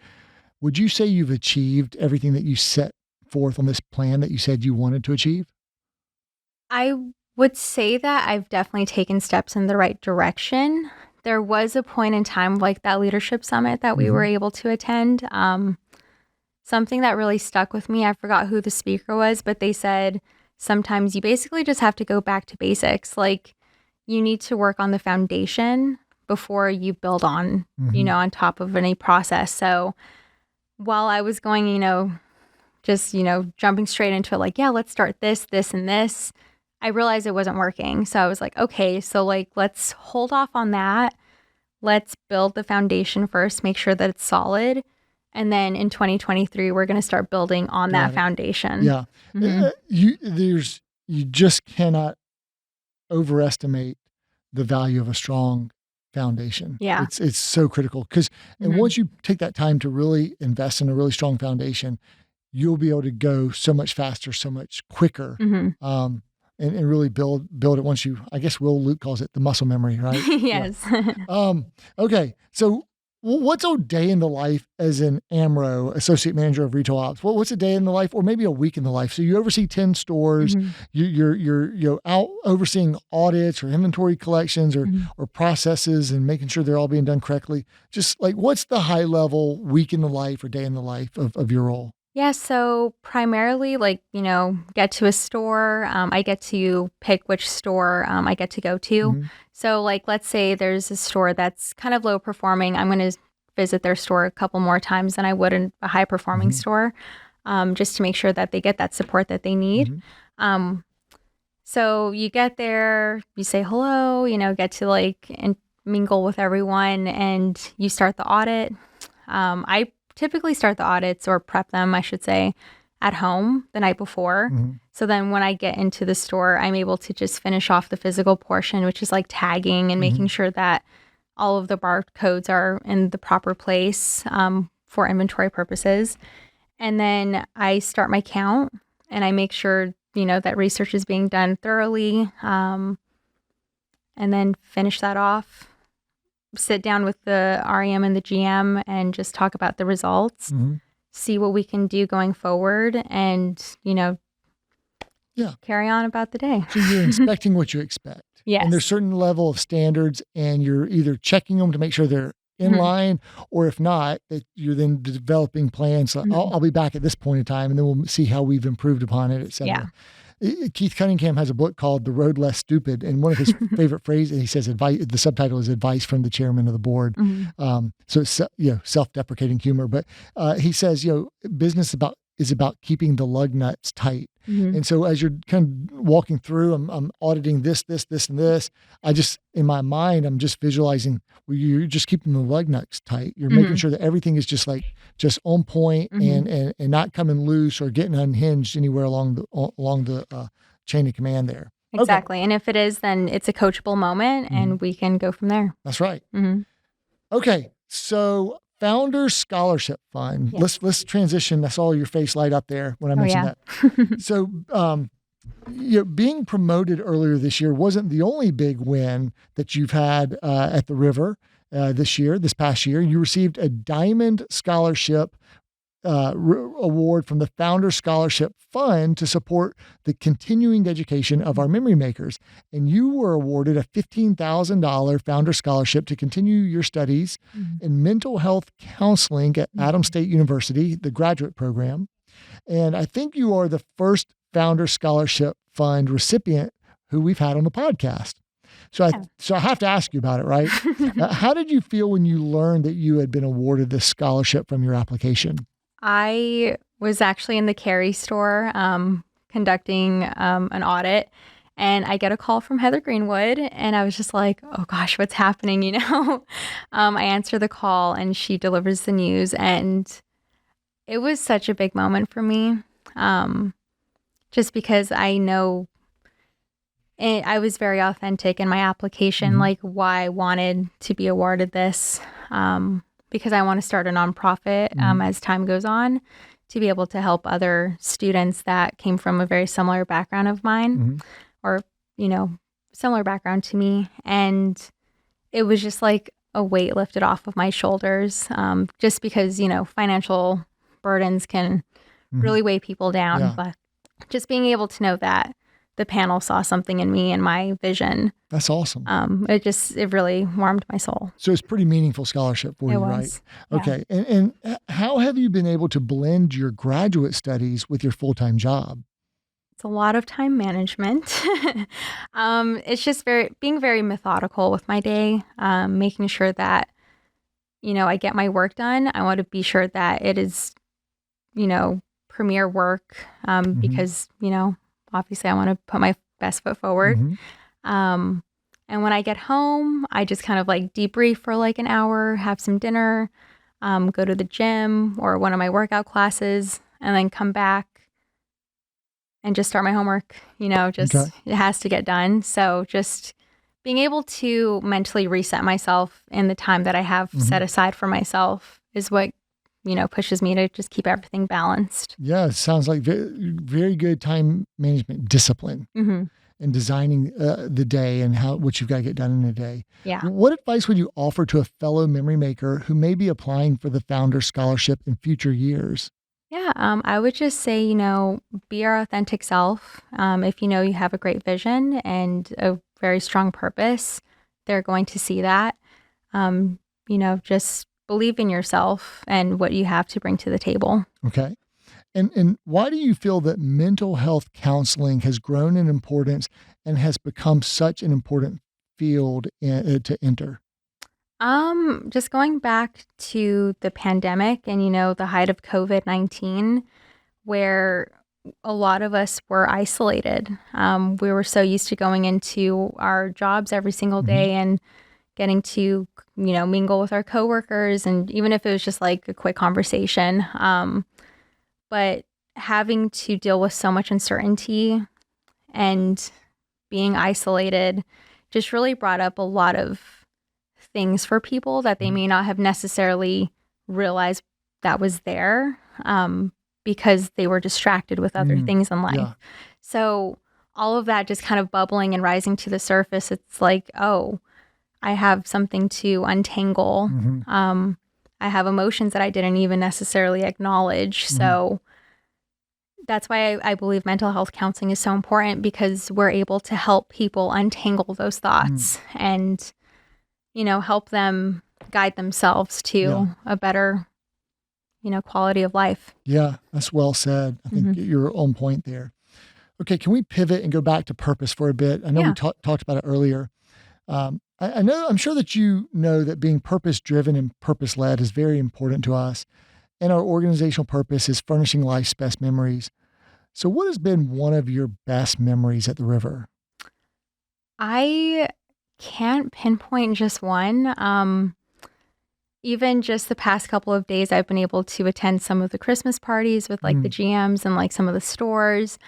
would you say you've achieved everything that you set forth on this plan that you said you wanted to achieve? I would say that I've definitely taken steps in the right direction. There was a point in time like that leadership summit that we were able to attend. Something that really stuck with me, I forgot who the speaker was, but they said sometimes you basically just have to go back to basics. Like you need to work on the foundation before you build on, on top of any process. So while I was going, just, jumping straight into it, like, yeah, let's start this, this, and this, I realized it wasn't working. So I was like, okay, so like, let's hold off on that. Let's build the foundation first, make sure that it's solid. And then in 2023, we're going to start building on that foundation. Yeah. You just cannot overestimate the value of a strong foundation. Yeah. It's so critical because, and once you take that time to really invest in a really strong foundation, you'll be able to go so much faster, so much quicker. And really build it once you, I guess Luke calls it the muscle memory, right? Yes. Yeah. Okay. So what's a day in the life as an AMRO, Associate Manager of Retail Ops? What's a day in the life, or maybe a week in the life? So you oversee 10 stores. You're out overseeing audits or inventory collections or processes and making sure they're all being done correctly. Just like, what's the high level week in the life or day in the life of your role? Yeah, so primarily, get to a store. I get to pick which store I get to go to. So, let's say there's a store that's kind of low performing. I'm going to visit their store a couple more times than I would in a high performing store, just to make sure that they get that support that they need. So you get there, you say hello, get to and mingle with everyone, and you start the audit. I typically start the audits, or prep them, I should say, at home the night before. So then when I get into the store, I'm able to just finish off the physical portion, which is like tagging and making sure that all of the barcodes are in the proper place for inventory purposes. And then I start my count and I make sure, that research is being done thoroughly, and then finish that off. Sit down with the REM and the GM and just talk about the results, see what we can do going forward, and, carry on about the day. So you're inspecting what you expect. Yes. And there's a certain level of standards, and you're either checking them to make sure they're in line, or if not, that you're then developing plans. So I'll be back at this point in time, and then we'll see how we've improved upon it, et cetera. Keith Cunningham has a book called The Road Less Stupid. And one of his favorite phrases, he says, advice, the subtitle is Advice from the Chairman of the Board. So it's, self-deprecating humor. But he says, business is about keeping the lug nuts tight. And so as you're kind of walking through, I'm auditing this, and this. In my mind, I'm just visualizing, you're just keeping the lug nuts tight. You're making sure that everything is just on point and not coming loose or getting unhinged anywhere along the chain of command there. Exactly. Okay. And if it is, then it's a coachable moment and we can go from there. That's right. Okay. So Founder Scholarship Fund. Yes. Let's transition. I saw your face light up there when I mentioned that. So, being promoted earlier this year wasn't the only big win that you've had at the River this past year. You received a Diamond Scholarship award from the Founder Scholarship Fund to support the continuing education of our memory makers. And you were awarded a $15,000 Founder Scholarship to continue your studies in mental health counseling at Adams State University, the graduate program. And I think you are the first Founder Scholarship Fund recipient who we've had on the podcast. So I have to ask you about it, right? How did you feel when you learned that you had been awarded this scholarship from your application? I was actually in the Cary store conducting an audit, and I get a call from Heather Greenwood, and I was just like, oh gosh, what's happening, I answer the call, and she delivers the news, and it was such a big moment for me, just because I know I was very authentic in my application, like why I wanted to be awarded this. Because I want to start a nonprofit as time goes on to be able to help other students that came from a very similar background of mine or, similar background to me. And it was just like a weight lifted off of my shoulders just because, financial burdens can really weigh people down. Yeah. But just being able to know that the panel saw something in me and my vision. That's awesome. It really warmed my soul. So it's pretty meaningful scholarship for you, right? Okay. And how have you been able to blend your graduate studies with your full-time job? It's a lot of time management. It's just being very methodical with my day, making sure that, I get my work done. I want to be sure that it is, premier work because, obviously, I want to put my best foot forward. And when I get home, I just kind of debrief for an hour, have some dinner, go to the gym or one of my workout classes, and then come back and just start my homework. It has to get done. So just being able to mentally reset myself in the time that I have set aside for myself is what pushes me to just keep everything balanced. Yeah, it sounds like very, very good time management discipline and designing the day and what you've got to get done in a day. Yeah. What advice would you offer to a fellow memory maker who may be applying for the Founder Scholarship in future years? Yeah, I would just say, be your authentic self. If you have a great vision and a very strong purpose, they're going to see that. Just believe in yourself and what you have to bring to the table. Okay. And why do you feel that mental health counseling has grown in importance and has become such an important field to enter? Just going back to the pandemic and, the height of COVID-19, where a lot of us were isolated. We were so used to going into our jobs every single day and getting to, mingle with our coworkers, and even if it was just a quick conversation. But having to deal with so much uncertainty and being isolated just really brought up a lot of things for people that they may not have necessarily realized that was there because they were distracted with other things in life. Yeah. So all of that just kind of bubbling and rising to the surface, it's I have something to untangle. I have emotions that I didn't even necessarily acknowledge. So that's why I believe mental health counseling is so important, because we're able to help people untangle those thoughts and, help them guide themselves to a better, quality of life. Yeah, that's well said. I think you're on point there. Okay, can we pivot and go back to purpose for a bit? I know Yeah. we talked about it earlier. I'm sure that you know that being purpose driven and purpose led is very important to us. And our organizational purpose is furnishing life's best memories. So, what has been one of your best memories at the river? I can't pinpoint just one. Even just the past couple of days, I've been able to attend some of the Christmas parties with like the Mm, GMs and like some of the stores.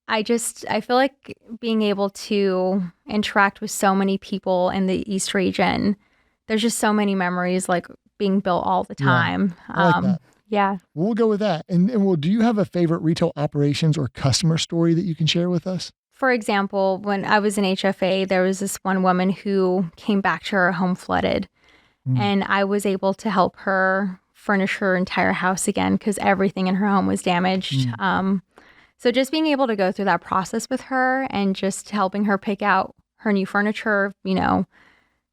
I feel like being able to interact with so many people in the East region, there's just so many memories like being built all the yeah, time. I like that. Yeah. We'll go with that. Do you have a favorite retail operations or customer story that you can share with us? For example, when I was in HFA, there was this one woman who came back to her home flooded, Mm, and I was able to help her furnish her entire house again because everything in her home was damaged. mm, So just being able to go through that process with her and just helping her pick out her new furniture,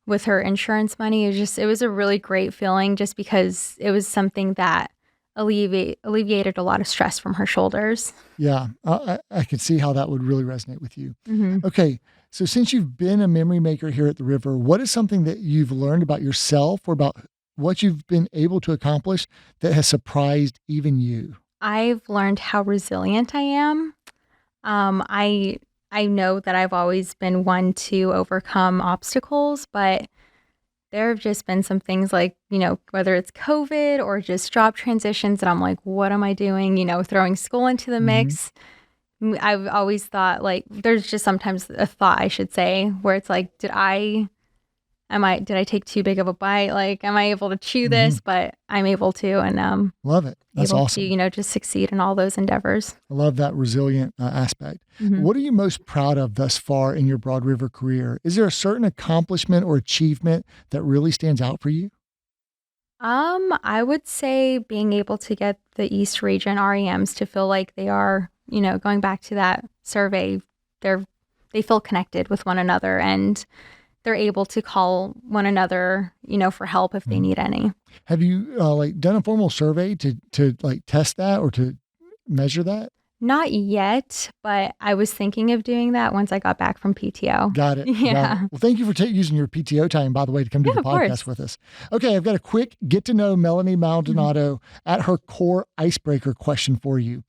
with her insurance money, it was a really great feeling just because it was something that alleviated a lot of stress from her shoulders. yeah, I could see how that would really resonate with you. Hmm. Okay, so since you've been a memory maker here at the river, what is something that you've learned about yourself or about what you've been able to accomplish that has surprised even you? I've learned how resilient I am. I know that I've always been one to overcome obstacles, but there have just been some things like, whether it's COVID or just job transitions that I'm like, what am I doing? Throwing school into the Hmm. mix. I've always thought like there's just sometimes a thought I should say where it's like, did I take too big of a bite? Like, am I able to chew Hmm. this? But I'm able to, and Love it. That's able to, awesome. just succeed in all those endeavors. I love that resilient aspect. Mhm. What are you most proud of thus far in your Broad River career? Is there a certain accomplishment or achievement that really stands out for you? I would say being able to get the East Region REMs to feel like they are, going back to that survey, they're they feel connected with one another and they're able to call one another, for help if they Mhm. need any. Have you done a formal survey to like test that or to measure that? Not yet, but I was thinking of doing that once I got back from PTO. Got it. Got it. Yeah. Well, thank you for using your PTO time, by the way, to come do Yeah, the of course. podcast with us. Okay, I've got a quick get to know Melanie Mhm. Maldonado at her core icebreaker question for you.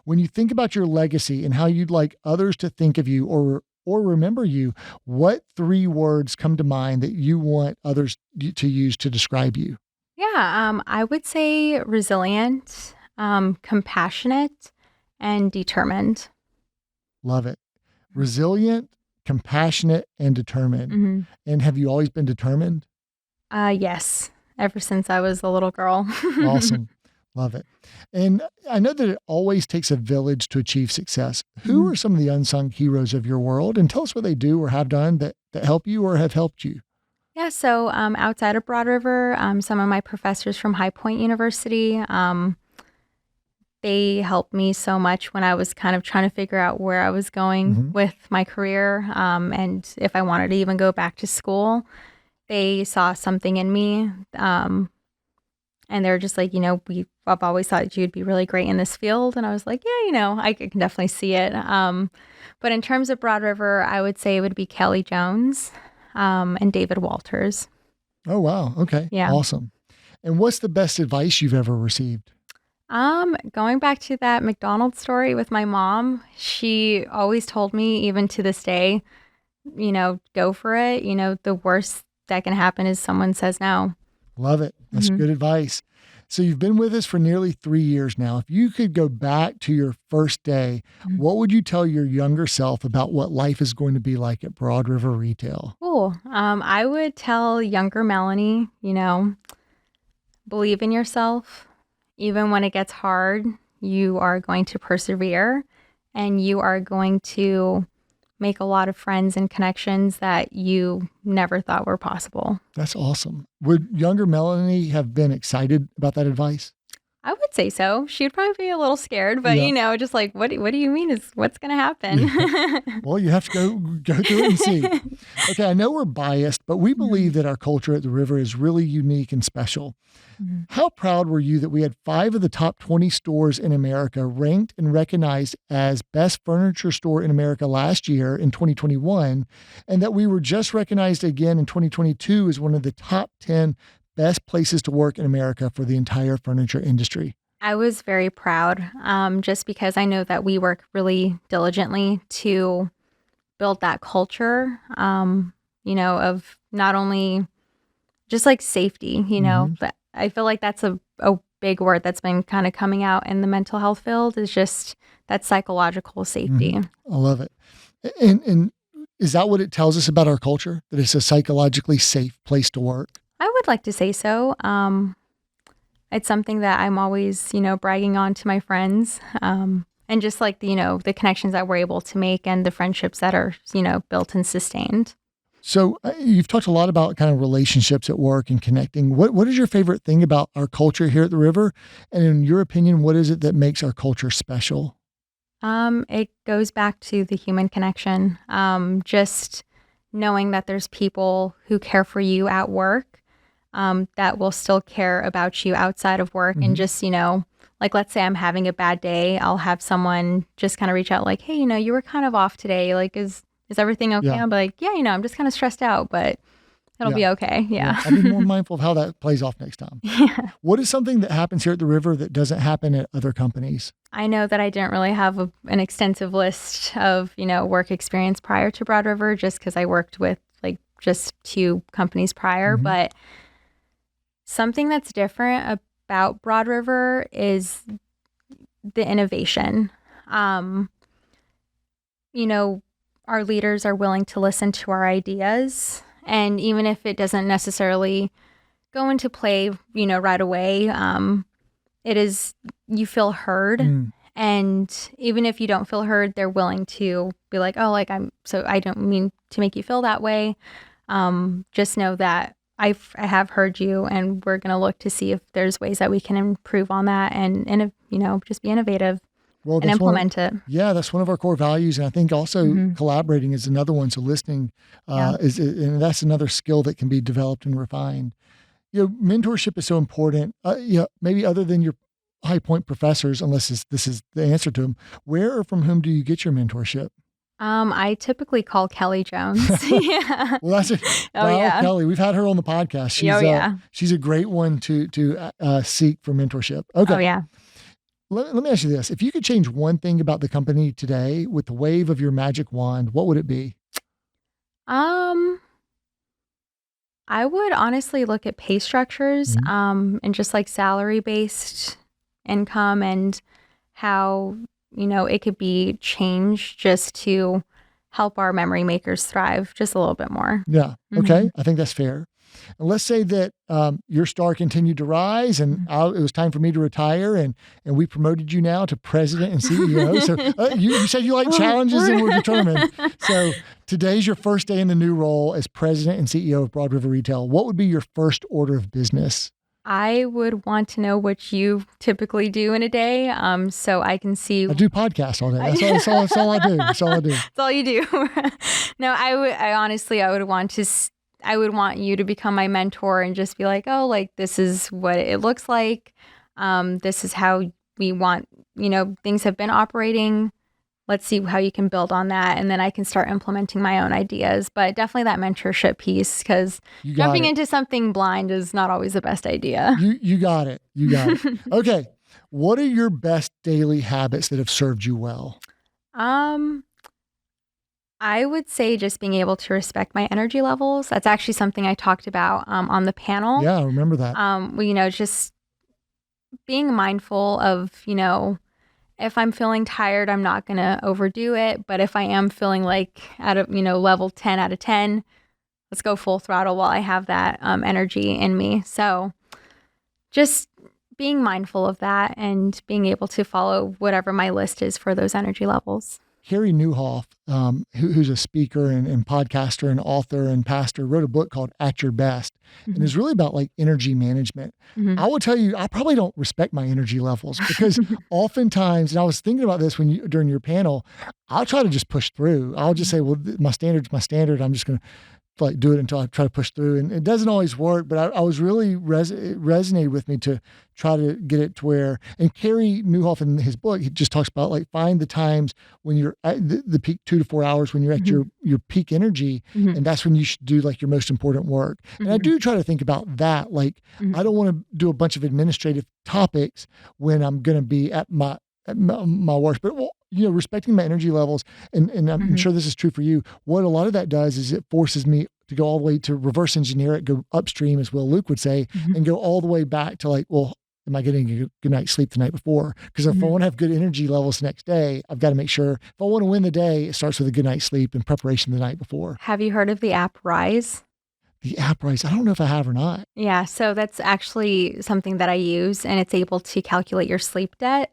When you think about your legacy and how you'd like others to think of you or remember you, what three words come to mind that you want others to use to describe you? Yeah, I would say resilient, compassionate, and determined. Love it. Resilient, compassionate, and determined. Mhm. And have you always been determined? Yes, ever since I was a little girl. Awesome. Love it. And I know that it always takes a village to achieve success. Who Mhm. are some of the unsung heroes of your world? And tell us what they do or have done that help you or have helped you. Yeah, so outside of Broad River, some of my professors from High Point University, they helped me so much when I was kind of trying to figure out where I was going Hmm. with my career, and if I wanted to even go back to school. They saw something in me, and they're just like, I've always thought you'd be really great in this field. And I was like, yeah, I can definitely see it. But in terms of Broad River, I would say it would be Kelly Jones, and David Walters. Oh, wow. Okay. Yeah. Awesome. And what's the best advice you've ever received? Going back to that McDonald's story with my mom, she always told me, even to this day, go for it. The worst that can happen is someone says no. Love it. That's Hmm. good advice. So you've been with us for nearly 3 years now. If you could go back to your first day, what would you tell your younger self about what life is going to be like at Broad River Retail? Cool. I would tell younger Melanie, believe in yourself. Even when it gets hard, you are going to persevere and you are going to make a lot of friends and connections that you never thought were possible. That's awesome. Would younger Melanie have been excited about that advice? I would say so. She'd probably be a little scared, but just like, what do you mean is what's going to happen? Well, you have to go through it and see. Okay, I know we're biased, but we believe that our culture at the river is really unique and special. How proud were you that we had 5 of the top 20 stores in America ranked and recognized as best furniture store in America last year in 2021, and that we were just recognized again in 2022 as one of the top 10 best places to work in America for the entire furniture industry? I was very proud, just because I know that we work really diligently to build that culture, of not only just like safety, but I feel like that's a big word that's been kind of coming out in the mental health field is just that psychological safety. I love it. And is that what it tells us about our culture, that it's a psychologically safe place to work? I would like to say so. It's something that I'm always, bragging on to my friends. And just like, the connections that we're able to make and the friendships that are, built and sustained. So you've talked a lot about kind of relationships at work and connecting. What is your favorite thing about our culture here at the river? And in your opinion, what is it that makes our culture special? It goes back to the human connection. Just knowing that there's people who care for you at work, that will still care about you outside of work. And just, like, let's say I'm having a bad day, I'll have someone just kind of reach out like, hey, you were kind of off today. Like, is everything okay? Yeah. I'll be like, yeah, I'm just kind of stressed out, but it'll be okay. Yeah. I'll be more mindful of how that plays off next time. Yeah. What is something that happens here at the river that doesn't happen at other companies? I know that I didn't really have an extensive list of, work experience prior to Broad River, just because I worked with like just 2 companies prior. But something that's different about Broad River is the innovation. Our leaders are willing to listen to our ideas. And even if it doesn't necessarily go into play, right away, it is, you feel heard. And even if you don't feel heard, they're willing to be like, oh, like I don't mean to make you feel that way. Just know that I have heard you, and we're going to look to see if there's ways that we can improve on that and just be innovative. And implement it. Yeah, that's one of our core values. And I think also collaborating is another one. So listening and that's another skill that can be developed and refined. Mentorship is so important. Maybe other than your high point professors, unless this is the answer to them, where or from whom do you get your mentorship? I typically call Kelly Jones. Yeah. Well, that's it. Kelly. We've had her on the podcast. She's a great one to seek for mentorship. Okay. Oh, yeah. Let me ask you this. If you could change one thing about the company today with the wave of your magic wand, what would it be? I would honestly look at pay structures, and just like salary-based income and how, it could be changed just to help our memory makers thrive just a little bit more. Yeah. Okay. I think that's fair. And let's say that your star continued to rise and it was time for me to retire and we promoted you now to president and CEO. So you said you like challenges and we're determined. So today's your first day in the new role as president and CEO of Broad River Retail. What would be your first order of business? I would want to know what you typically do in a day, so I can see. I do podcasts all day. That's all I do. That's all I do. That's all you do. No, I honestly would want you to become my mentor and just be like, oh, like this is what it looks like. This is how we want, things have been operating. Let's see how you can build on that. And then I can start implementing my own ideas. But definitely that mentorship piece, because jumping into something blind is not always the best idea. You got it. You got it. Okay. What are your best daily habits that have served you well? I would say just being able to respect my energy levels. That's actually something I talked about on the panel. Yeah, I remember that. Just being mindful of, if I'm feeling tired, I'm not going to overdo it. But if I am feeling like at a, level 10 out of 10, let's go full throttle while I have that energy in me. So just being mindful of that and being able to follow whatever my list is for those energy levels. Carey Nieuwhof, who's a speaker and podcaster and author and pastor, wrote a book called At Your Best. And it's really about like energy management. I will tell you, I probably don't respect my energy levels because oftentimes, and I was thinking about this during your panel, I'll try to just push through. I'll just say, well, my standard's my standard. I'm just going to like do it until I try to push through. And it doesn't always work, but I was really, it resonated with me to try to get it to where, and Carey Nieuwhof in his book, he just talks about like, find the times when you're at the peak 2 to 4 hours, when you're at your peak energy. And that's when you should do like your most important work. And I do try to think about that. Like, I don't want to do a bunch of administrative topics when I'm going to be at my worst, but respecting my energy levels, and I'm sure this is true for you. What a lot of that does is it forces me to go all the way to reverse engineer it, go upstream, as Will Luke would say, and go all the way back to like, well, am I getting a good night's sleep the night before? Because if I want to have good energy levels the next day, I've got to make sure if I want to win the day, it starts with a good night's sleep and preparation the night before. Have you heard of the app Rise? The app Rise, I don't know if I have or not. Yeah, so that's actually something that I use, and it's able to calculate your sleep debt.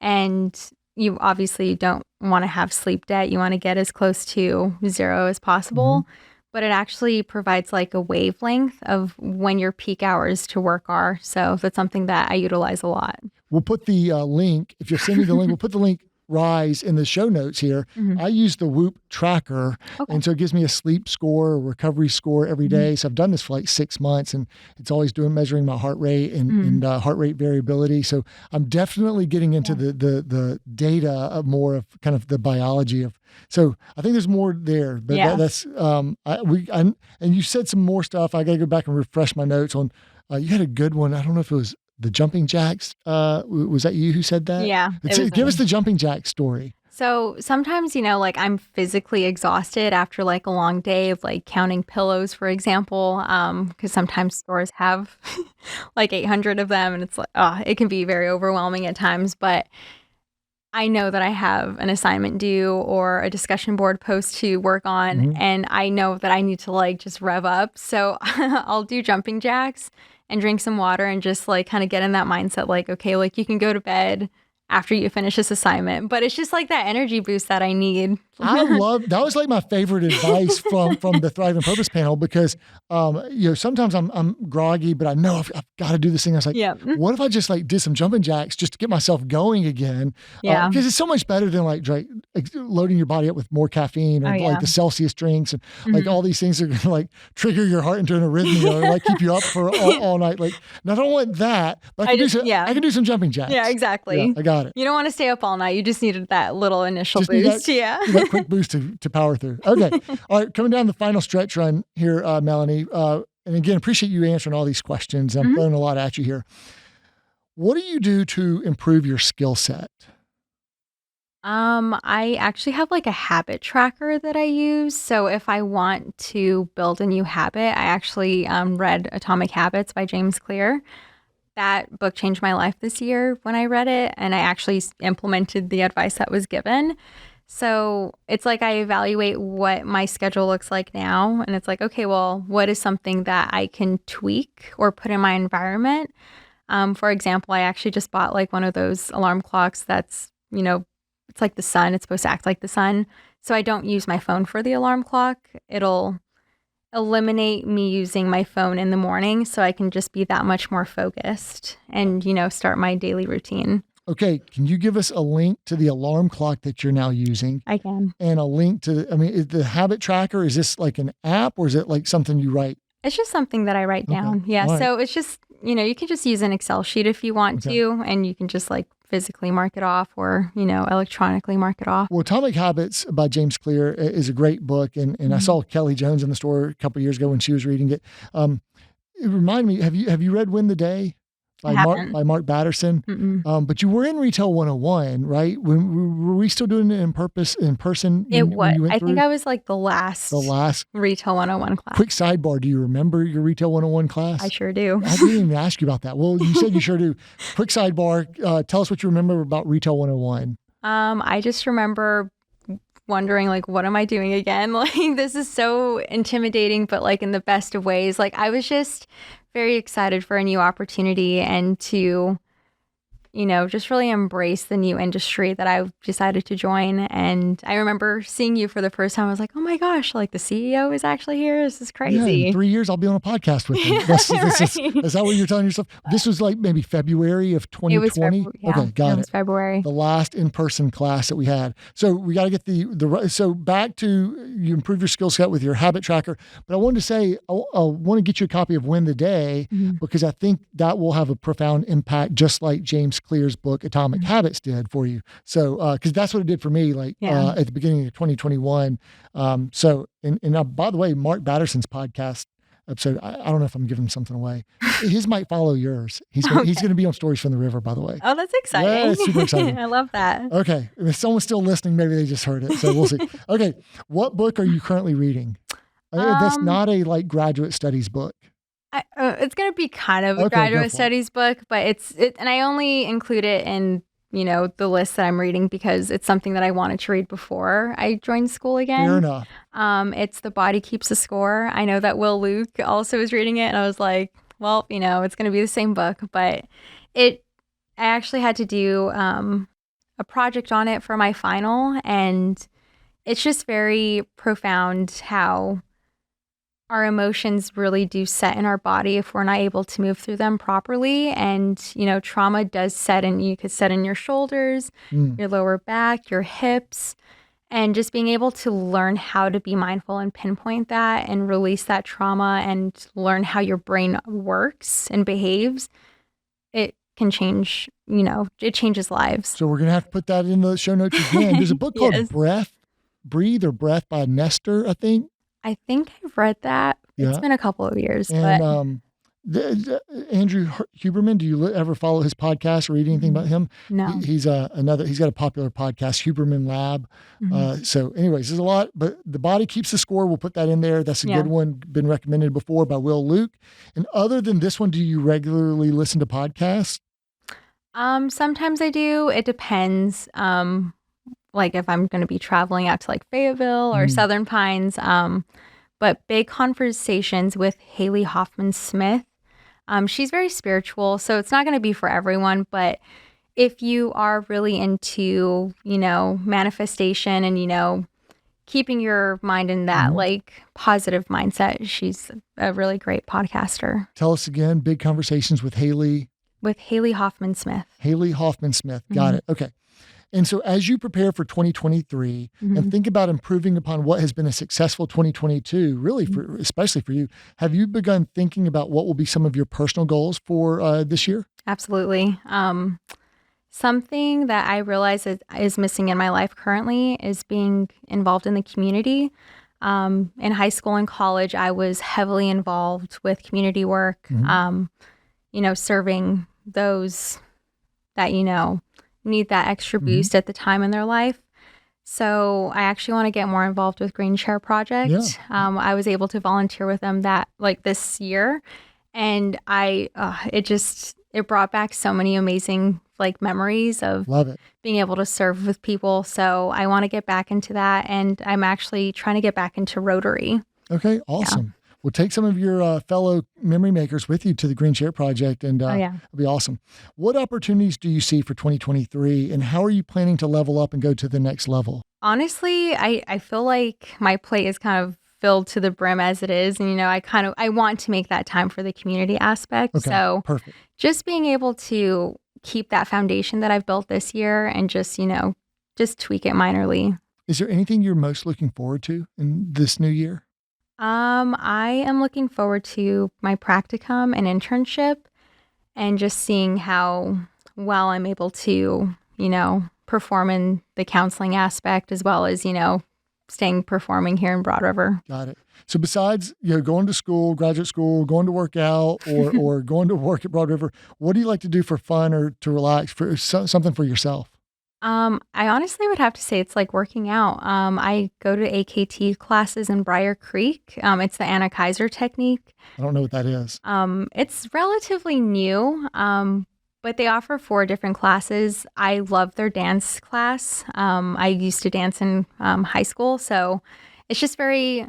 And you obviously don't want to have sleep debt. You want to get as close to zero as possible. But it actually provides like a wavelength of when your peak hours to work are. So that's something that I utilize a lot. We'll put the link, if you'll send me the link, we'll put the link Rise in the show notes here. I use the Whoop tracker. And so it gives me a sleep score, a recovery score every day. So I've done this for like 6 months, and it's always measuring my heart rate and heart rate variability. So I'm definitely getting into the data of more of kind of the biology of, so I think there's more there, but that's, and you said some more stuff. I got to go back and refresh my notes on, you had a good one. I don't know if it was the jumping jacks. Was that you who said that? Yeah. Give us the jumping jack story. So sometimes, like I'm physically exhausted after like a long day of like counting pillows, for example, because sometimes stores have like 800 of them, and it's like, it can be very overwhelming at times. But I know that I have an assignment due or a discussion board post to work on, and I know that I need to like just rev up. So I'll do jumping jacks and drink some water and just like kind of get in that mindset, like, okay, like you can go to bed after you finish this assignment, but it's just like that energy boost that I need. That was like my favorite advice from the Thrive and Purpose panel, because sometimes I'm groggy, but I know I've got to do this thing. I was like, what if I just like did some jumping jacks just to get myself going again? Because it's so much better than like loading your body up with more caffeine or like the Celsius drinks and like all these things are gonna like trigger your heart into an arrhythmia or like keep you up for all night. Like, I don't want that, but I can do some jumping jacks. Yeah, exactly. Yeah, I got it. You don't want to stay up all night. You just needed that little initial boost. That quick boost to power through. Okay. All right. Coming down the final stretch run here, Melanie. And again, appreciate you answering all these questions. I'm throwing a lot at you here. What do you do to improve your skill set? I actually have like a habit tracker that I use. So if I want to build a new habit, I actually read Atomic Habits by James Clear. That book changed my life this year when I read it, and I actually implemented the advice that was given. So it's like I evaluate what my schedule looks like now, and it's like, okay, well, what is something that I can tweak or put in my environment? For example, I actually just bought like one of those alarm clocks that's, it's like the sun. It's supposed to act like the sun. So I don't use my phone for the alarm clock. It'll eliminate me using my phone in the morning, so I can just be that much more focused and, start my daily routine. Okay. Can you give us a link to the alarm clock that you're now using? I can. And a link to, is the habit tracker, is this like an app or is it like something you write? It's just something that I write down. Yeah. Right. So it's just, you can just use an Excel sheet if you want to, and you can just like physically mark it off or, electronically mark it off. Well, Atomic Habits by James Clear is a great book. And I saw Kelly Jones in the store a couple of years ago when she was reading it. It reminded me, have you read Win the Day? By Mark Batterson. But you were in Retail 101, right? Were we still doing it in person? It was. I think I was like the last Retail 101 class. Quick sidebar. Do you remember your Retail 101 class? I sure do. I didn't even ask you about that. Well, you said you sure do. Quick sidebar. Tell us what you remember about Retail 101. I just remember wondering, like, what am I doing again? Like, this is so intimidating, but like in the best of ways. Like, I was just very excited for a new opportunity and to, just really embrace the new industry that I've decided to join. And I remember seeing you for the first time. I was like, oh my gosh, like the CEO is actually here. This is crazy. Yeah, in 3 years, I'll be on a podcast with him. Is that what you're telling yourself? This was like maybe February of 2020? It was February. Yeah, okay, got it. It was February. The last in-person class that we had. So we got to get so back to you improve your skill set with your habit tracker. But I wanted to say, I want to get you a copy of Win the Day because I think that will have a profound impact, just like James Clear's book, Atomic Habits, did for you. So, because that's what it did for me, at the beginning of 2021. By the way, Mark Batterson's podcast episode, I don't know if I'm giving something away. His might follow yours. He's going to be on Stories from the River, by the way. Oh, that's exciting. Yeah, it's super exciting. I love that. Okay. If someone's still listening, maybe they just heard it. So we'll see. Okay. What book are you currently reading? That's not a graduate studies book. It's going to be kind of a graduate studies book, but and I only include it in, the list that I'm reading because it's something that I wanted to read before I joined school again. Fair enough. It's The Body Keeps the Score. I know that Will Luke also is reading it, and I was like, well, it's going to be the same book, but I actually had to do a project on it for my final, and it's just very profound how our emotions really do set in our body if we're not able to move through them properly. And, trauma does set in, you could set in your shoulders, your lower back, your hips, and just being able to learn how to be mindful and pinpoint that and release that trauma and learn how your brain works and behaves. It can change, it changes lives. So we're going to have to put that in the show notes again. There's a book called Breathe or Breath by Nestor, I think. I think I've read that. Yeah. It's been a couple of years. And Andrew Huberman, do you ever follow his podcast or read anything about him? No. He's got a popular podcast, Huberman Lab. So anyways, there's a lot, but The Body Keeps the Score. We'll put that in there. That's a good one, been recommended before by Will Luke. And other than this one, do you regularly listen to podcasts? Sometimes I do. It depends. Like if I'm going to be traveling out to Fayetteville or Southern Pines. But big conversations with Haley Hoffman Smith. She's very spiritual, so it's not going to be for everyone. But if you are really into, manifestation and, keeping your mind in that positive mindset, she's a really great podcaster. Tell us again, big conversations with Haley. With Haley Hoffman Smith. Haley Hoffman Smith. Got it. Okay. And so as you prepare for 2023 and think about improving upon what has been a successful 2022, really especially for you, have you begun thinking about what will be some of your personal goals for this year? Absolutely. Something that I realize is missing in my life currently is being involved in the community. In high school and college, I was heavily involved with community work, serving those that, need that extra boost at the time in their life. So I actually want to get more involved with Green Chair Project. Yeah. I was able to volunteer with them this year, and it brought back so many amazing memories of being able to serve with people. So I want to get back into that, and I'm actually trying to get back into Rotary. Okay, awesome. Yeah. Well, take some of your fellow memory makers with you to the Green Chair Project, and it'll be awesome. What opportunities do you see for 2023, and how are you planning to level up and go to the next level? Honestly, I feel like my plate is kind of filled to the brim as it is, and I want to make that time for the community aspect. Okay, so perfect. Just being able to keep that foundation that I've built this year, and just tweak it minorly. Is there anything you're most looking forward to in this new year? I am looking forward to my practicum and internship, and just seeing how well I'm able to, perform in the counseling aspect, as well as, staying performing here in Broad River. Got it. So besides, going to school, graduate school, going to work out, or going to work at Broad River, what do you like to do for fun or to relax, for something for yourself? I honestly would have to say it's like working out. I go to AKT classes in Briar Creek. It's the Anna Kaiser technique. I don't know what that is. It's relatively new, but they offer 4 different classes. I love their dance class. I used to dance in high school, so it's just very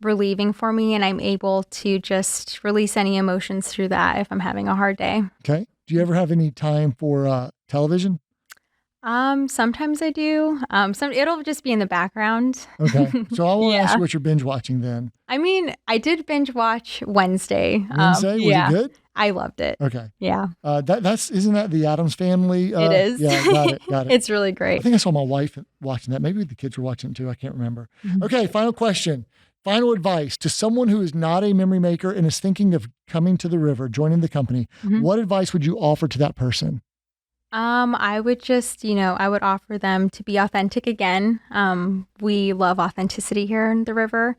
relieving for me, and I'm able to just release any emotions through that if I'm having a hard day. Okay. Do you ever have any time for television? Sometimes I do. It'll just be in the background. Okay. So I want to ask Yeah. you what you're binge watching then. I mean, I did binge watch Wednesday. Wednesday? Was Yeah. it good? I loved it. Okay. Yeah. Isn't that the Addams Family? It is. Yeah, got it. It's really I great. think I saw my wife watching that. Maybe the kids were watching it too. I can't remember. Mhm. Okay, final question. Final advice to someone who is not a memory maker and is thinking of coming to the river, joining the company. Mhm. What advice would you offer to that person? I would just, I would offer them to be authentic again. We love authenticity here in the river,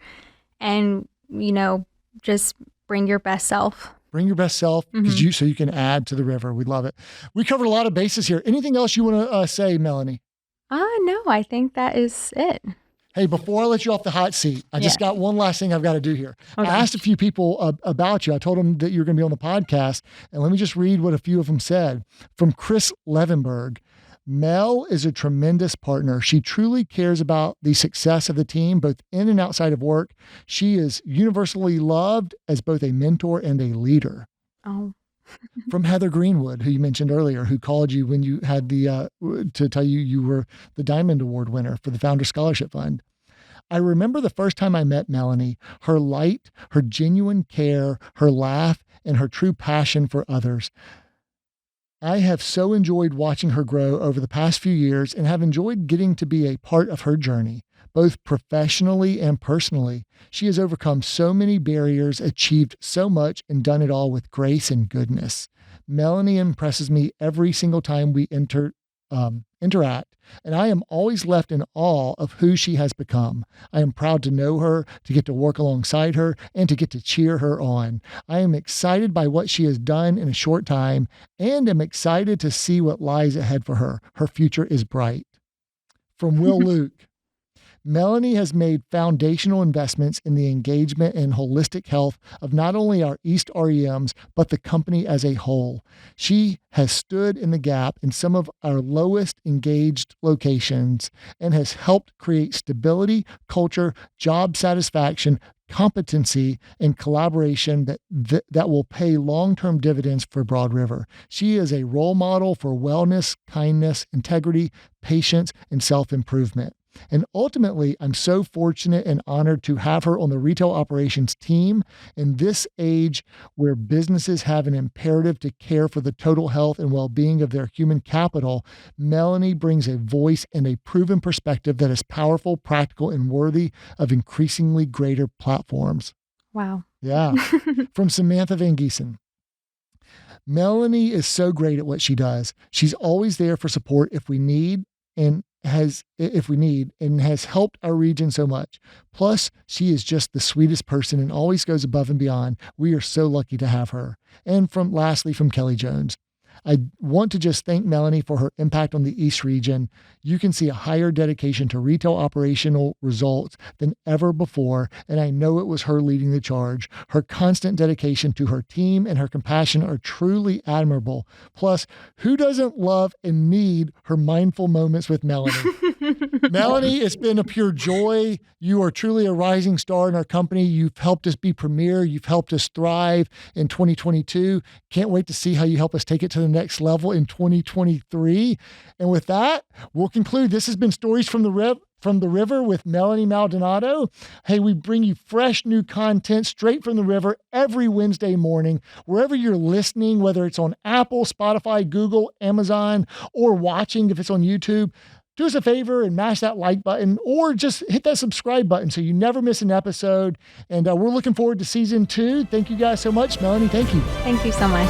and, just bring your best self. Bring your best self so you can add to the river. We love it. We covered a lot of bases here. Anything else you want to say, Melanie? No, I think that is it. Hey, before I let you off the hot seat, I just got one last thing I've got to do here. Okay. I asked a few people about you. I told them that you were going to be on the podcast, and let me just read what a few of them said. From Chris Levenberg, Mel is a tremendous partner. She truly cares about the success of the team, both in and outside of work. She is universally loved as both a mentor and a leader. Oh. From Heather Greenwood, who you mentioned earlier, who called you when you had to tell you were the Diamond Award winner for the Founder Scholarship Fund. I remember the first time I met Melanie, her light, her genuine care, her laugh, and her true passion for others. I have so enjoyed watching her grow over the past few years and have enjoyed getting to be a part of her journey, both professionally and personally. She has overcome so many barriers, achieved so much, and done it all with grace and goodness. Melanie impresses me every single time we interact, and I am always left in awe of who she has become. I am proud to know her, to get to work alongside her, and to get to cheer her on. I am excited by what she has done in a short time, and am excited to see what lies ahead for her. Her future is bright. From Will Luke. Melanie has made foundational investments in the engagement and holistic health of not only our East REMs, but the company as a whole. She has stood in the gap in some of our lowest engaged locations and has helped create stability, culture, job satisfaction, competency, and collaboration that will pay long-term dividends for Broad River. She is a role model for wellness, kindness, integrity, patience, and self-improvement. And ultimately, I'm so fortunate and honored to have her on the retail operations team. In this age where businesses have an imperative to care for the total health and well-being of their human capital, Melanie brings a voice and a proven perspective that is powerful, practical, and worthy of increasingly greater platforms. Wow. Yeah. From Samantha Van Giesen. Melanie is so great at what she does. She's always there for support if we need and has helped our region so much. Plus, she is just the sweetest person and always goes above and beyond. We are so lucky to have her. And lastly, from Kelly Jones. I want to just thank Melanie for her impact on the East region. You can see a higher dedication to retail operational results than ever before, and I know it was her leading the charge. Her constant dedication to her team and her compassion are truly admirable. Plus, who doesn't love and need her mindful moments with Melanie? Melanie, it's been a pure joy. You are truly a rising star in our company. You've helped us be premier. You've helped us thrive in 2022. Can't wait to see how you help us take it to the next level in 2023. And with that, we'll conclude. This has been Stories from the River with Melanie Maldonado. Hey, we bring you fresh new content straight from the river every Wednesday morning, wherever you're listening, whether it's on Apple, Spotify, Google, Amazon, or watching if it's on YouTube. Do us a favor and mash that like button or just hit that subscribe button so you never miss an episode. And we're looking forward to season 2. Thank you guys so much. Melanie, thank you. Thank you so much.